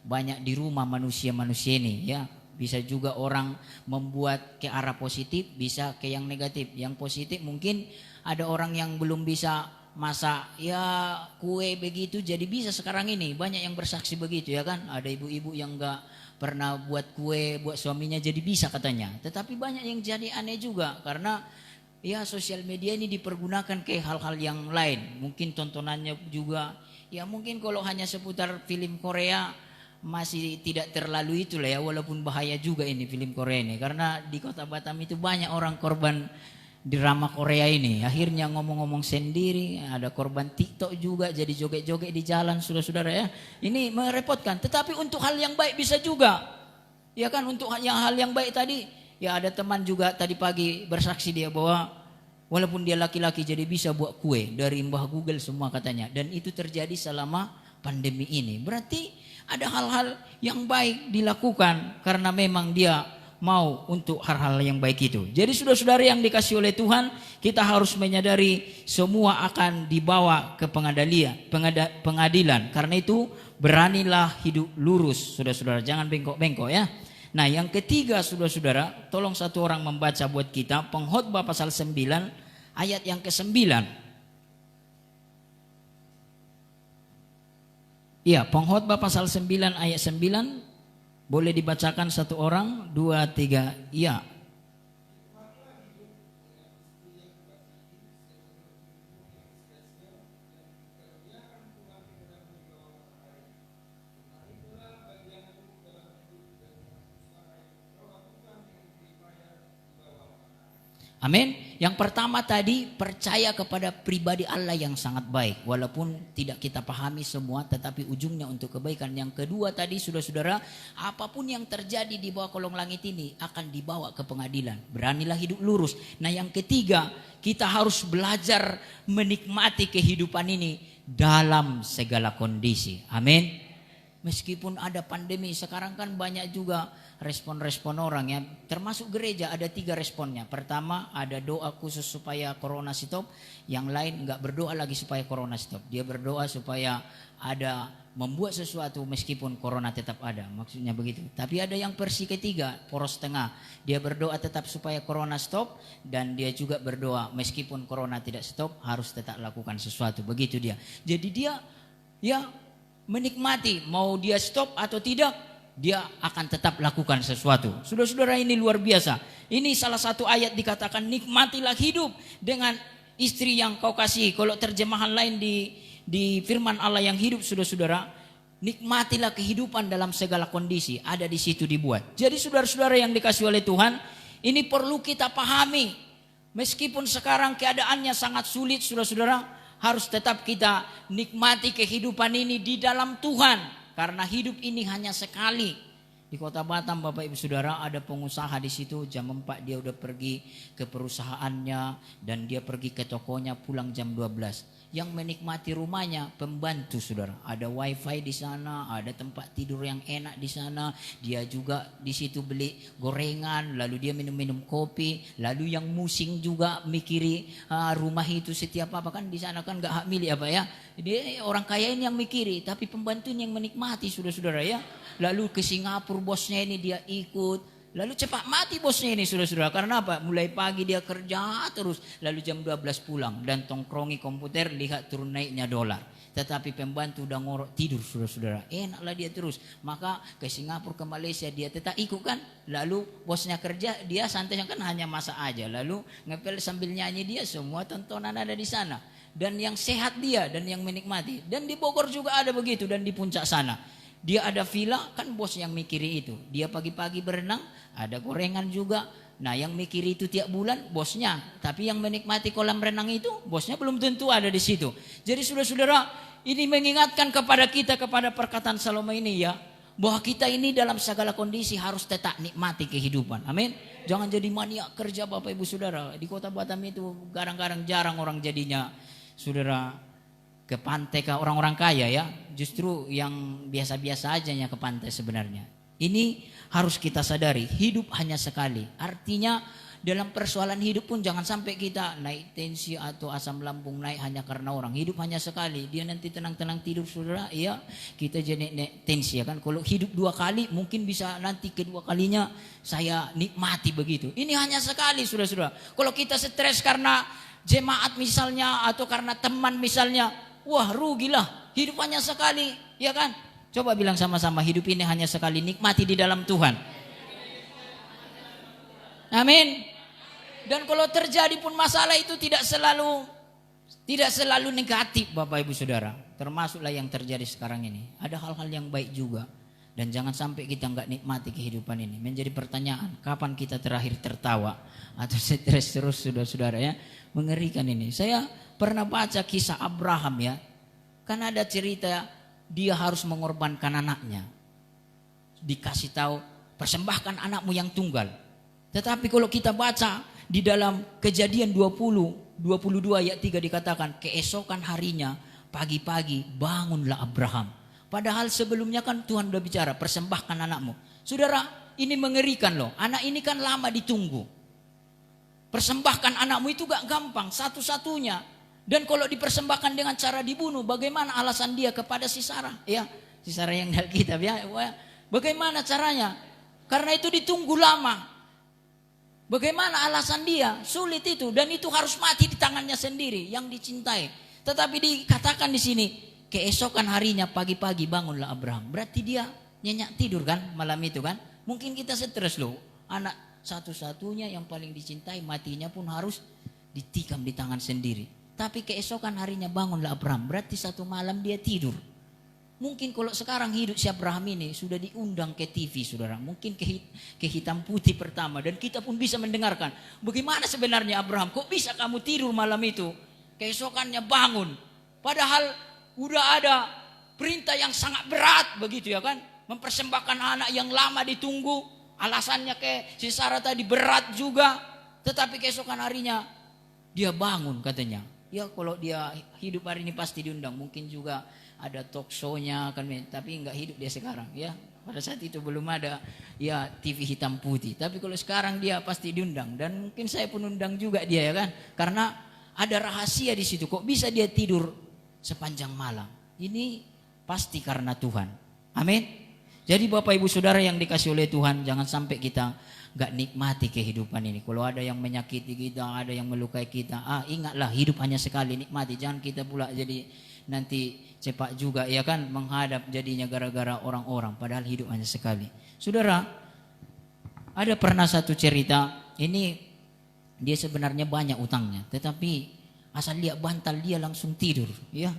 banyak di rumah manusia-manusia ini ya. Bisa juga orang membuat ke arah positif, bisa ke yang negatif. Yang positif mungkin ada orang yang belum bisa masak ya kue begitu, jadi bisa sekarang ini. Banyak yang bersaksi begitu ya kan. Ada ibu-ibu yang gak pernah buat kue buat suaminya jadi bisa katanya. Tetapi banyak yang jadi aneh juga karena ya sosial media ini dipergunakan ke hal-hal yang lain. Mungkin tontonannya juga ya mungkin kalau hanya seputar film Korea masih tidak terlalu itulah ya, walaupun bahaya juga ini film Korea ini karena di kota Batam itu banyak orang korban drama Korea ini. Akhirnya ngomong-ngomong sendiri, ada korban TikTok juga, jadi joget-joget di jalan, saudara-saudara ya. Ini merepotkan. Tetapi untuk hal yang baik bisa juga. Ya kan, untuk hal yang baik tadi, ya ada teman juga tadi pagi bersaksi dia bahwa walaupun dia laki-laki jadi bisa buat kue dari Mbah Google semua katanya. Dan itu terjadi selama pandemi ini. Berarti ada hal-hal yang baik dilakukan karena memang dia mau untuk hal-hal yang baik itu. Jadi saudara-saudara yang dikasih oleh Tuhan, kita harus menyadari semua akan dibawa ke pengadilan. Karena itu beranilah hidup lurus, saudara-saudara, jangan bengkok-bengkok ya. Nah, yang ketiga saudara-saudara, tolong satu orang membaca buat kita Pengkhotbah pasal 9 ayat yang ke-9. Iya, Pengkhotbah pasal 9 ayat 9. Boleh dibacakan satu orang, 2, 3, iya. Amin. Yang pertama tadi, percaya kepada pribadi Allah yang sangat baik. Walaupun tidak kita pahami semua, tetapi ujungnya untuk kebaikan. Yang kedua tadi, saudara-saudara, apapun yang terjadi di bawah kolong langit ini akan dibawa ke pengadilan. Beranilah hidup lurus. Nah, yang ketiga, kita harus belajar menikmati kehidupan ini dalam segala kondisi. Amin. Meskipun ada pandemi, sekarang kan banyak juga respon-respon orang ya. Termasuk gereja ada 3 responnya. Pertama, ada doa khusus supaya corona stop. Yang lain enggak berdoa lagi supaya corona stop. Dia berdoa supaya ada membuat sesuatu meskipun corona tetap ada. Maksudnya begitu. Tapi ada yang versi ketiga, poros tengah. Dia berdoa tetap supaya corona stop. Dan dia juga berdoa meskipun corona tidak stop, harus tetap lakukan sesuatu. Begitu dia. Jadi dia ya menikmati, mau dia stop atau tidak, dia akan tetap lakukan sesuatu. Saudara-saudara, ini luar biasa. Ini salah satu ayat dikatakan nikmatilah hidup dengan istri yang kau kasih. Kalau terjemahan lain di firman Allah yang hidup, saudara-saudara, nikmatilah kehidupan dalam segala kondisi. Ada di situ dibuat. Jadi saudara-saudara yang dikasih oleh Tuhan, ini perlu kita pahami. Meskipun sekarang keadaannya sangat sulit, saudara-saudara, harus tetap kita nikmati kehidupan ini di dalam Tuhan. Karena hidup ini hanya sekali. Di Kota Batam, Bapak Ibu Saudara, ada pengusaha di situ. Jam 4 dia udah pergi ke perusahaannya. Dan dia pergi ke tokonya, pulang jam 12. Yang menikmati rumahnya pembantu, saudara. Ada wifi di sana, ada tempat tidur yang enak di sana. Dia juga di situ beli gorengan, lalu dia minum-minum kopi. Lalu yang musing juga mikiri rumah itu setiap apa, kan di sana kan nggak hak milik apa ya. Dia orang kaya ini yang mikiri, tapi pembantu ini yang menikmati, saudara-saudara ya. Lalu ke Singapura bosnya ini dia ikut. Lalu cepat mati bosnya ini, saudara-saudara. Karena apa? Mulai pagi dia kerja terus. Lalu jam 12 pulang. Dan tongkrongi komputer, lihat turun naiknya dolar. Tetapi pembantu udah ngorok tidur, saudara-saudara. Enaklah dia terus. Maka ke Singapura, ke Malaysia dia tetap ikut kan. Lalu bosnya kerja, dia santai kan hanya masak aja. Lalu ngepel sambil nyanyi, dia semua tontonan ada di sana. Dan yang sehat dia, dan yang menikmati. Dan di Bogor juga ada begitu, dan di puncak sana. Dia ada villa, kan bos yang mikiri itu. Dia pagi-pagi berenang, ada gorengan juga. Nah, yang mikiri itu tiap bulan bosnya. Tapi yang menikmati kolam renang itu bosnya belum tentu ada di situ. Jadi saudara-saudara, ini mengingatkan kepada kita, kepada perkataan Salomo ini ya, bahwa kita ini dalam segala kondisi harus tetap nikmati kehidupan. Amin. Jangan jadi maniak kerja, Bapak Ibu Saudara. Di Kota Batam itu kadang-kadang jarang orang jadinya, saudara, ke pantai ke orang-orang kaya ya. Justru yang biasa-biasa aja yang ke pantai sebenarnya. Ini harus kita sadari, hidup hanya sekali. Artinya dalam persoalan hidup pun jangan sampai kita naik tensi atau asam lambung naik hanya karena orang. Hidup hanya sekali. Dia nanti tenang-tenang tidur, saudara, ya kita jadi naik tensi ya kan. Kalau hidup 2 kali mungkin bisa nanti kedua kalinya saya nikmati begitu. Ini hanya sekali, saudara-saudara. Kalau kita stres karena jemaat misalnya atau karena teman misalnya, wah rugilah. Hidup hanya sekali, ya kan? Coba bilang sama-sama, hidup ini hanya sekali, nikmati di dalam Tuhan. Amin. Dan kalau terjadi pun masalah itu tidak selalu negatif, Bapak Ibu Saudara. Termasuklah yang terjadi sekarang ini. Ada hal-hal yang baik juga. Dan jangan sampai kita nggak nikmati kehidupan ini. Menjadi pertanyaan, kapan kita terakhir tertawa atau stres terus, saudara-saudara ya. Mengerikan ini. Saya pernah baca kisah Abraham ya. Kan ada cerita dia harus mengorbankan anaknya. Dikasih tahu, persembahkan anakmu yang tunggal. Tetapi kalau kita baca di dalam Kejadian 22 ayat 3 dikatakan, keesokan harinya pagi-pagi bangunlah Abraham. Padahal sebelumnya kan Tuhan udah bicara, persembahkan anakmu. Saudara, ini mengerikan loh. Anak ini kan lama ditunggu. Persembahkan anakmu itu gak gampang, satu-satunya. Dan kalau dipersembahkan dengan cara dibunuh, bagaimana alasan dia kepada si Sarah? Ya, si Sarah yang dari kitab ya. Bagaimana caranya? Karena itu ditunggu lama. Bagaimana alasan dia? Sulit itu, dan itu harus mati di tangannya sendiri yang dicintai. Tetapi dikatakan di sini, keesokan harinya pagi-pagi bangunlah Abraham. Berarti dia nyenyak tidur kan malam itu kan. Mungkin kita stres loh. Anak satu-satunya yang paling dicintai matinya pun harus ditikam di tangan sendiri. Tapi keesokan harinya bangunlah Abraham. Berarti satu malam dia tidur. Mungkin kalau sekarang hidup si Abraham ini sudah diundang ke TV saudara. Mungkin ke Hitam Putih pertama. Dan kita pun bisa mendengarkan. Bagaimana sebenarnya Abraham? Kok bisa kamu tidur malam itu? Keesokannya bangun. Padahal udah ada perintah yang sangat berat begitu ya kan. Mempersembahkan anak yang lama ditunggu. Alasannya ke si Sarah tadi berat juga. Tetapi keesokan harinya dia bangun katanya. Ya kalau dia hidup hari ini pasti diundang. Mungkin juga ada talk show-nya kan, tapi nggak hidup dia sekarang ya. Pada saat itu belum ada ya TV Hitam Putih. Tapi kalau sekarang dia pasti diundang, dan mungkin saya pun undang juga dia ya kan. Karena ada rahasia di situ. Kok bisa dia tidur sepanjang malam? Ini pasti karena Tuhan. Amin. Jadi Bapak Ibu Saudara yang dikasih oleh Tuhan, jangan sampai kita nggak nikmati kehidupan ini. Kalau ada yang menyakiti kita, ada yang melukai kita, ingatlah hidup hanya sekali, nikmati. Jangan kita pula jadi nanti cepat juga ya kan menghadap jadinya gara-gara orang-orang, padahal hidup hanya sekali. Saudara, ada pernah satu cerita, ini dia sebenarnya banyak utangnya, tetapi asal lihat bantal dia langsung tidur ya.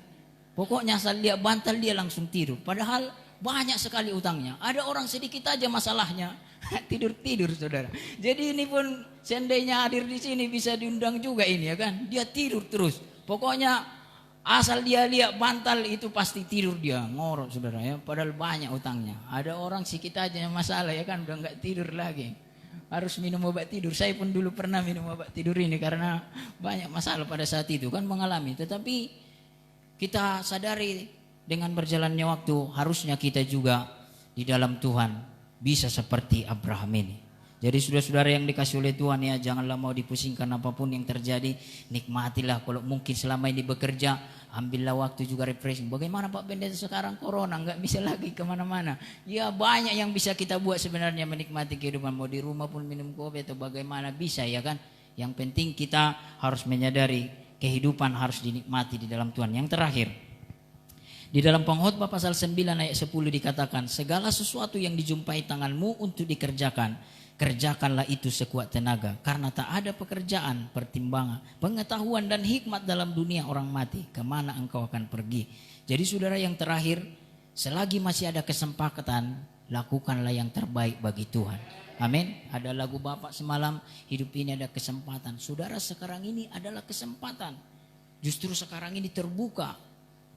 Pokoknya asal lihat bantal dia langsung tidur, padahal banyak sekali utangnya. Ada orang sedikit aja masalahnya tidur-tidur saudara. Jadi ini pun seandainya hadir di sini bisa diundang juga ini ya kan. Dia tidur terus. Pokoknya asal dia lihat bantal itu pasti tidur dia, ngorok saudara ya. Padahal banyak utangnya. Ada orang sedikit aja yang masalah ya kan udah nggak tidur lagi. Harus minum obat tidur. Saya pun dulu pernah minum obat tidur ini karena banyak masalah pada saat itu kan mengalami. Tetapi kita sadari dengan berjalannya waktu harusnya kita juga di dalam Tuhan bisa seperti Abraham ini. Jadi saudara-saudara yang dikasih oleh Tuhan ya, janganlah mau dipusingkan apapun yang terjadi. Nikmatilah kalau mungkin selama ini bekerja, ambillah waktu juga refreshing. Bagaimana Pak Pendeta sekarang corona nggak bisa lagi kemana-mana. Ya banyak yang bisa kita buat sebenarnya menikmati kehidupan. Mau di rumah pun minum kopi atau bagaimana bisa ya kan. Yang penting kita harus menyadari kehidupan harus dinikmati di dalam Tuhan. Yang terakhir, di dalam Pengkhotbah pasal 9 ayat 10 dikatakan, segala sesuatu yang dijumpai tanganmu untuk dikerjakan, kerjakanlah itu sekuat tenaga. Karena tak ada pekerjaan, pertimbangan, pengetahuan dan hikmat dalam dunia orang mati. Kemana engkau akan pergi? Jadi saudara yang terakhir, selagi masih ada kesempatan, lakukanlah yang terbaik bagi Tuhan. Amin. Ada lagu Bapak semalam, hidup ini ada kesempatan. Saudara, sekarang ini adalah kesempatan. Justru sekarang ini terbuka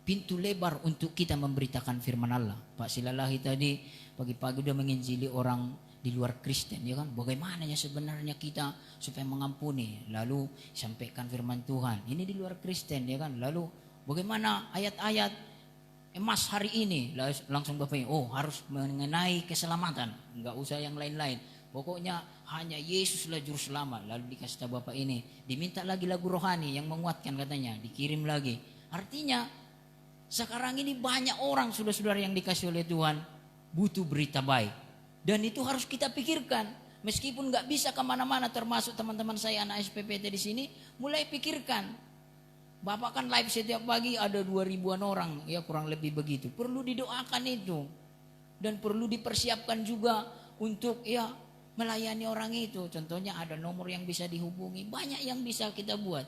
pintu lebar untuk kita memberitakan firman Allah. Pak Silalahi tadi pagi-pagi udah menginjili orang di luar Kristen ya kan. Bagaimananya sebenarnya kita supaya mengampuni, lalu sampaikan firman Tuhan. Ini di luar Kristen ya kan. Lalu bagaimana ayat-ayat emas hari ini, langsung Bapak harus mengenai keselamatan, enggak usah yang lain-lain. Pokoknya hanya Yesuslah juru selamat. Lalu dikasih tahu Bapak ini, diminta lagi lagu rohani yang menguatkan katanya, dikirim lagi. Artinya sekarang ini banyak orang saudara-saudara yang dikasih oleh Tuhan butuh berita baik. Dan itu harus kita pikirkan. Meskipun gak bisa kemana-mana, termasuk teman-teman saya anak SPPT di sini, mulai pikirkan. Bapak kan live setiap pagi ada 2.000-an orang, ya kurang lebih begitu. Perlu didoakan itu. Dan perlu dipersiapkan juga untuk ya melayani orang itu. Contohnya ada nomor yang bisa dihubungi, banyak yang bisa kita buat.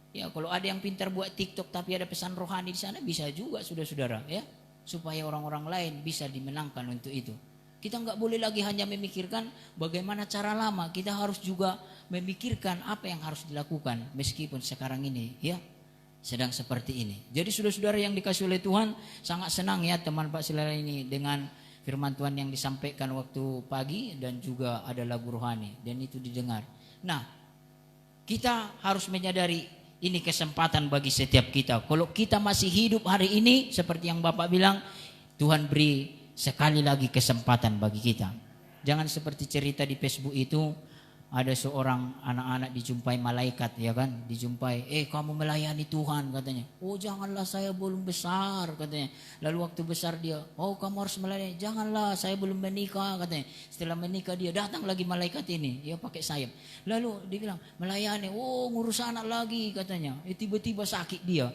Ya kalau ada yang pintar buat TikTok tapi ada pesan rohani di sana bisa juga saudara-saudara ya. supaya orang-orang lain bisa dimenangkan untuk itu. Kita nggak boleh lagi hanya memikirkan bagaimana cara lama, kita harus juga memikirkan apa yang harus dilakukan meskipun sekarang ini ya sedang seperti ini. Jadi saudara-saudara yang dikasih oleh Tuhan, sangat senang ya teman Pak Silala ini dengan firman Tuhan yang disampaikan waktu pagi dan juga ada lagu rohani dan itu didengar. Nah, kita harus menyadari ini kesempatan bagi setiap kita. Kalau kita masih hidup hari ini seperti yang Bapak bilang, Tuhan beri sekali lagi kesempatan bagi kita. Jangan seperti cerita di Facebook itu, ada seorang anak-anak dijumpai malaikat ya kan, dijumpai, kamu melayani Tuhan katanya. Oh janganlah, saya belum besar katanya. Lalu waktu besar dia, oh kamu harus melayani. Janganlah, saya belum menikah katanya. Setelah menikah dia datang lagi malaikat ini, dia pakai sayap. Lalu dia bilang melayani, oh ngurus anak lagi katanya. Tiba-tiba sakit dia,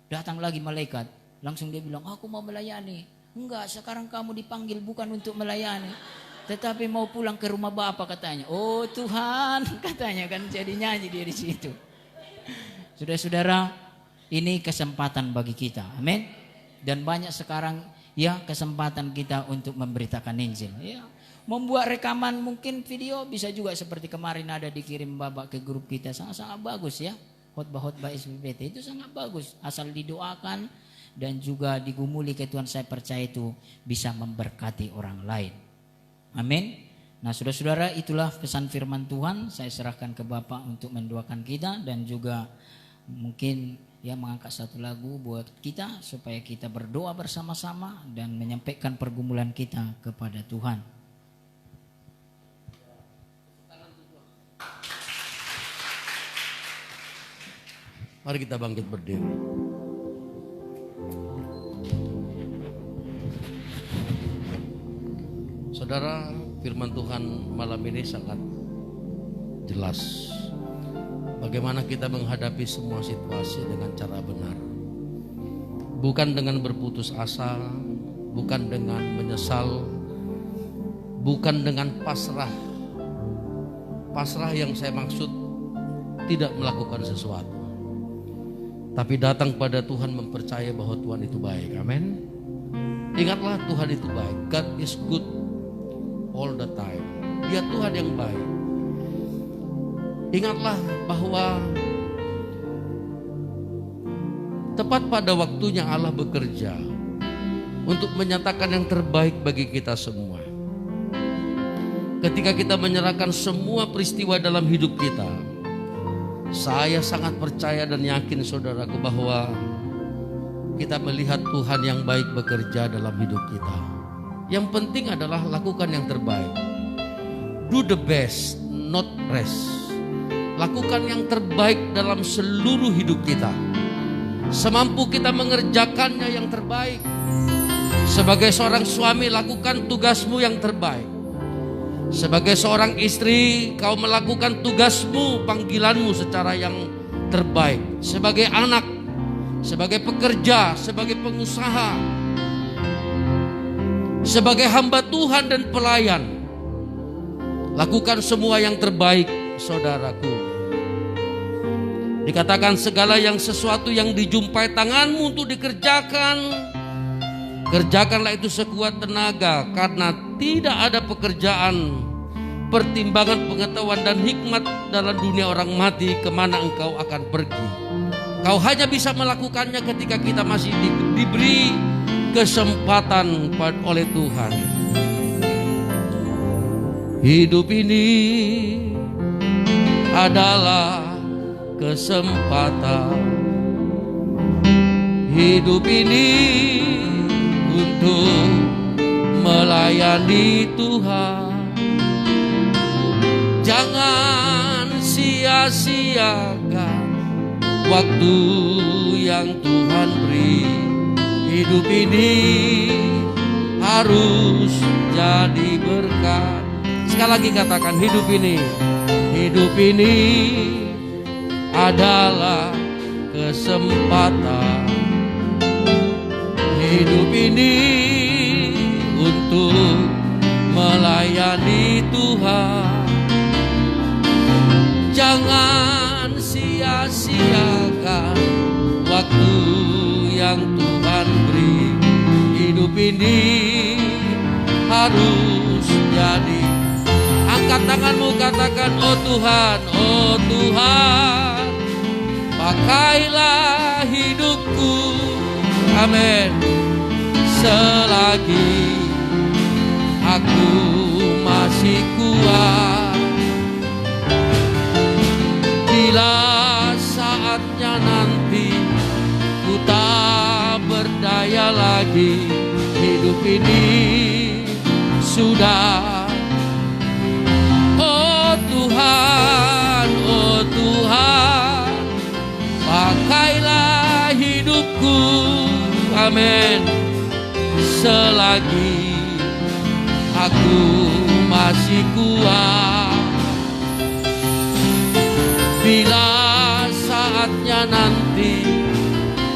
datang lagi malaikat. Langsung dia bilang, aku mau melayani. Enggak, sekarang kamu dipanggil bukan untuk melayani, tetapi mau pulang ke rumah Bapak katanya. Oh Tuhan katanya kan, jadi nyanyi dia di situ. Saudara-saudara, ini kesempatan bagi kita. Amin. Dan banyak sekarang ya kesempatan kita untuk memberitakan Injil. Ya, membuat rekaman mungkin video bisa juga seperti kemarin ada dikirim Bapak ke grup kita, sangat-sangat bagus ya. Khotbah-khotbah SPPT itu sangat bagus, asal didoakan dan juga digumuli ke Tuhan, saya percaya itu bisa memberkati orang lain. Amin. Nah saudara-saudara, itulah pesan firman Tuhan. Saya serahkan ke Bapak untuk mendoakan kita dan juga mungkin ya mengangkat satu lagu buat kita supaya kita berdoa bersama-sama dan menyampaikan pergumulan kita kepada Tuhan. Mari kita bangkit berdiri. Saudara, firman Tuhan malam ini sangat jelas. Bagaimana kita menghadapi semua situasi dengan cara benar. Bukan dengan berputus asa, bukan dengan menyesal, bukan dengan pasrah. Pasrah yang saya maksud tidak melakukan sesuatu, tapi datang pada Tuhan mempercaya bahwa Tuhan itu baik. Amin. Ingatlah, Tuhan itu baik. God is good all the time. Dia Tuhan yang baik. Ingatlah bahwa tepat pada waktunya Allah bekerja untuk menyatakan yang terbaik bagi kita semua. Ketika kita menyerahkan semua peristiwa dalam hidup kita, saya sangat percaya dan yakin saudaraku bahwa kita melihat Tuhan yang baik bekerja dalam hidup kita. Yang penting adalah lakukan yang terbaik. Do the best, not rest. Lakukan yang terbaik dalam seluruh hidup kita. Semampu kita mengerjakannya yang terbaik. Sebagai seorang suami, lakukan tugasmu yang terbaik. Sebagai seorang istri, kau melakukan tugasmu, panggilanmu secara yang terbaik. Sebagai anak, sebagai pekerja, sebagai pengusaha, sebagai hamba Tuhan dan pelayan, lakukan semua yang terbaik, saudaraku. Dikatakan segala yang sesuatu yang dijumpai tanganmu untuk dikerjakan, kerjakanlah itu sekuat tenaga, karena tidak ada pekerjaan, pertimbangan, pengetahuan dan hikmat dalam dunia orang mati kemana engkau akan pergi. Kau hanya bisa melakukannya ketika kita masih diberi kesempatan oleh Tuhan. Hidup ini adalah kesempatan. Hidup ini untuk melayani Tuhan. Jangan sia-siakan waktu yang Tuhan beri. Hidup ini harus jadi berkat. Sekali lagi katakan, hidup ini adalah kesempatan. Hidup ini untuk melayani Tuhan. Jangan sia-siakan waktu yang Tuhan beri. Hidup hidup ini harus jadi. Angkat tanganmu, katakan, oh Tuhan, oh Tuhan, pakailah hidupku, amin, selagi aku masih kuat. Bila saatnya nanti ku tak berdaya lagi, hidup ini sudah. Oh Tuhan, oh Tuhan, pakailah hidupku, amin, selagi aku masih kuat. Bila saatnya nanti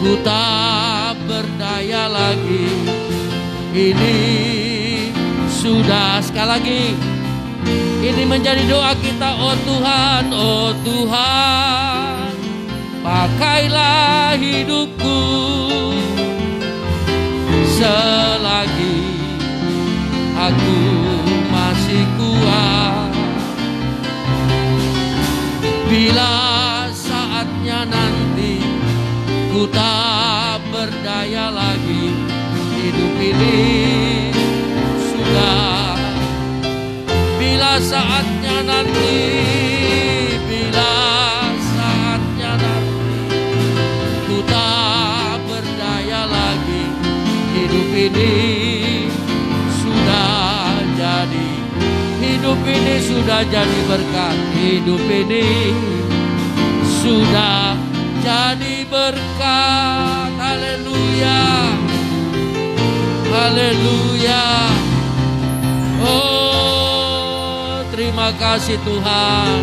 ku tak berdaya lagi, ini sudah. Sekali lagi, ini menjadi doa kita. Oh Tuhan, oh Tuhan, pakailah hidupku selagi aku masih kuat. Bila saatnya nanti ku tak berdaya lagi, hidup ini sudah. Bila saatnya nanti, bila saatnya nanti ku tak berdaya lagi, hidup ini sudah jadi. Hidup ini sudah jadi berkat. Hidup ini sudah jadi berkat. Haleluya, haleluya. Oh, terima kasih Tuhan.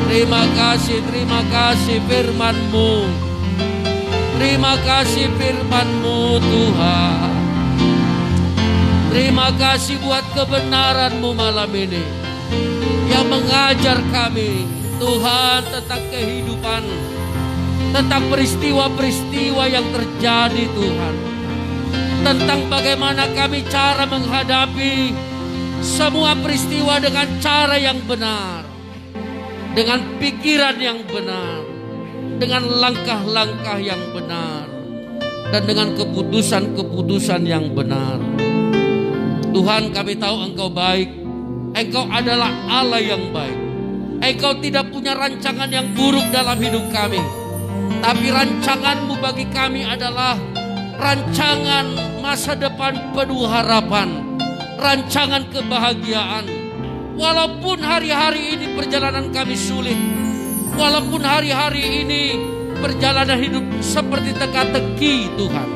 Terima kasih firman-Mu. Terima kasih firman-Mu Tuhan. Terima kasih buat kebenaran-Mu malam ini yang mengajar kami Tuhan tentang kehidupan, tentang peristiwa-peristiwa yang terjadi Tuhan, tentang bagaimana kami cara menghadapi semua peristiwa dengan cara yang benar, dengan pikiran yang benar, dengan langkah-langkah yang benar, dan dengan keputusan-keputusan yang benar. Tuhan, kami tahu Engkau baik. Engkau adalah Allah yang baik. Engkau tidak punya rancangan yang buruk dalam hidup kami, tapi rancangan-Mu bagi kami adalah rancangan masa depan penuh harapan, rancangan kebahagiaan. Walaupun hari-hari ini perjalanan kami sulit, walaupun hari-hari ini perjalanan hidup seperti teka-teki Tuhan,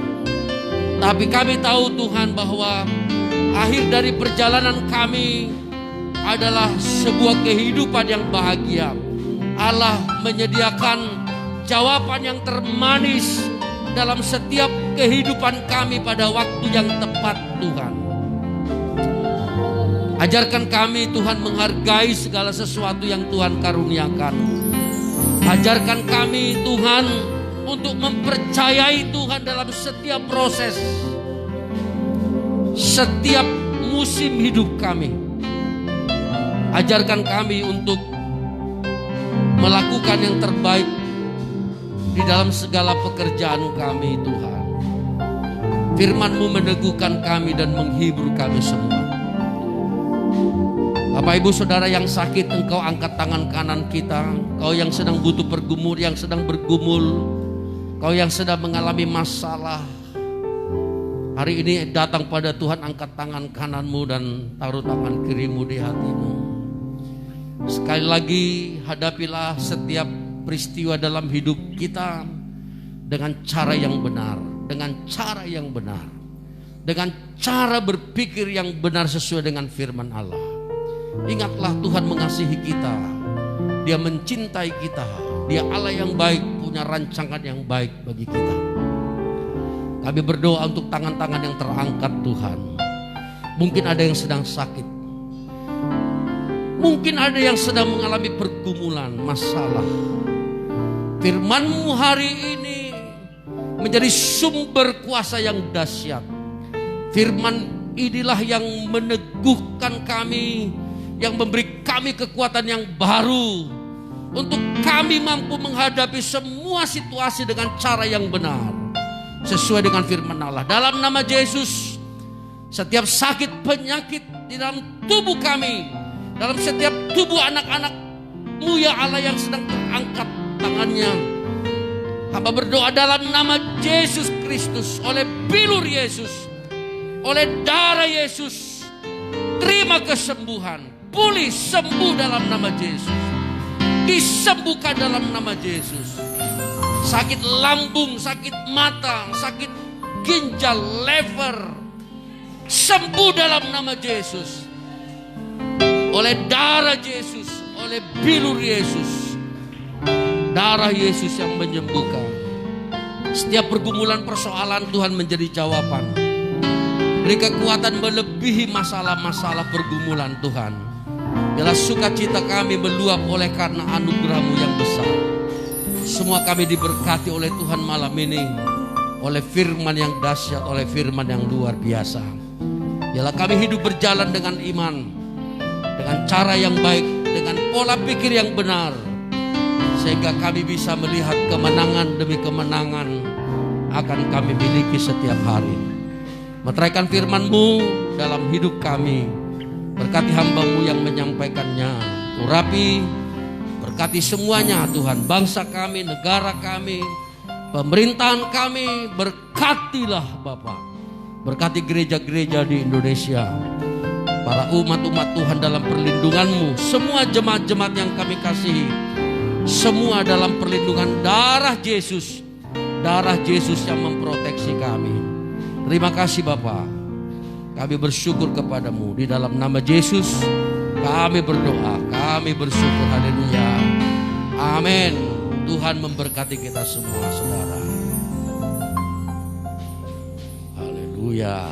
tapi kami tahu Tuhan bahwa akhir dari perjalanan kami adalah sebuah kehidupan yang bahagia. Allah menyediakan jawaban yang termanis dalam setiap kehidupan kami pada waktu yang tepat Tuhan. Ajarkan kami Tuhan menghargai segala sesuatu yang Tuhan karuniakan. Ajarkan kami Tuhan untuk mempercayai Tuhan dalam setiap proses, setiap musim hidup kami. Ajarkan kami untuk melakukan yang terbaik di dalam segala pekerjaan kami Tuhan. Firman-Mu meneguhkan kami dan menghibur kami semua. Bapak Ibu Saudara yang sakit, Engkau angkat tangan kanan kita. Kau yang sedang butuh pergumul, yang sedang bergumul, kau yang sedang mengalami masalah, hari ini datang pada Tuhan, angkat tangan kananmu dan taruh tangan kirimu di hatimu. Sekali lagi, hadapilah setiap peristiwa dalam hidup kita dengan cara yang benar, dengan cara yang benar, dengan cara berpikir yang benar sesuai dengan firman Allah. Ingatlah Tuhan mengasihi kita, Dia mencintai kita, Dia Allah yang baik, punya rancangan yang baik bagi kita. Kami berdoa untuk tangan-tangan yang terangkat Tuhan. Mungkin ada yang sedang sakit, mungkin ada yang sedang mengalami pergumulan, masalah. Firman-Mu hari ini menjadi sumber kuasa yang dahsyat. Firman inilah yang meneguhkan kami, yang memberi kami kekuatan yang baru untuk kami mampu menghadapi semua situasi dengan cara yang benar sesuai dengan firman Allah. Dalam nama Yesus, setiap sakit penyakit di dalam tubuh kami, dalam setiap tubuh anak-anak-Mu ya Allah yang sedang terangkat tangannya, hamba berdoa dalam nama Yesus Kristus, oleh bilur Yesus, oleh darah Yesus, terima kesembuhan, pulih sembuh dalam nama Yesus, disembuhkan dalam nama Yesus. Sakit lambung, sakit mata, sakit ginjal, lever, sembuh dalam nama Yesus, oleh darah Yesus, oleh bilur Yesus, darah Yesus yang menyembuhkan. Setiap pergumulan persoalan Tuhan menjadi jawaban. Beri kekuatan melebihi masalah-masalah pergumulan Tuhan. Biarlah sukacita kami meluap oleh karena anugerah-Mu yang besar. Semua kami diberkati oleh Tuhan malam ini, oleh firman yang dahsyat, oleh firman yang luar biasa. Biarlah kami hidup berjalan dengan iman, dengan cara yang baik, dengan pola pikir yang benar, sehingga kami bisa melihat kemenangan demi kemenangan akan kami miliki setiap hari. Meteraikan firman-Mu dalam hidup kami. Berkati hamba-Mu yang menyampaikannya. Urapi, berkati semuanya Tuhan. Bangsa kami, negara kami, pemerintahan kami, berkatilah Bapa. Berkati gereja-gereja di Indonesia, para umat-umat Tuhan dalam perlindungan-Mu. Semua jemaat-jemaat yang kami kasihi, semua dalam perlindungan darah Yesus. Darah Yesus yang memproteksi kami. Terima kasih Bapa. Kami bersyukur kepadamu. Di dalam nama Yesus kami berdoa, kami bersyukur. Haleluya. Amin. Tuhan memberkati kita semua, saudara. Haleluya.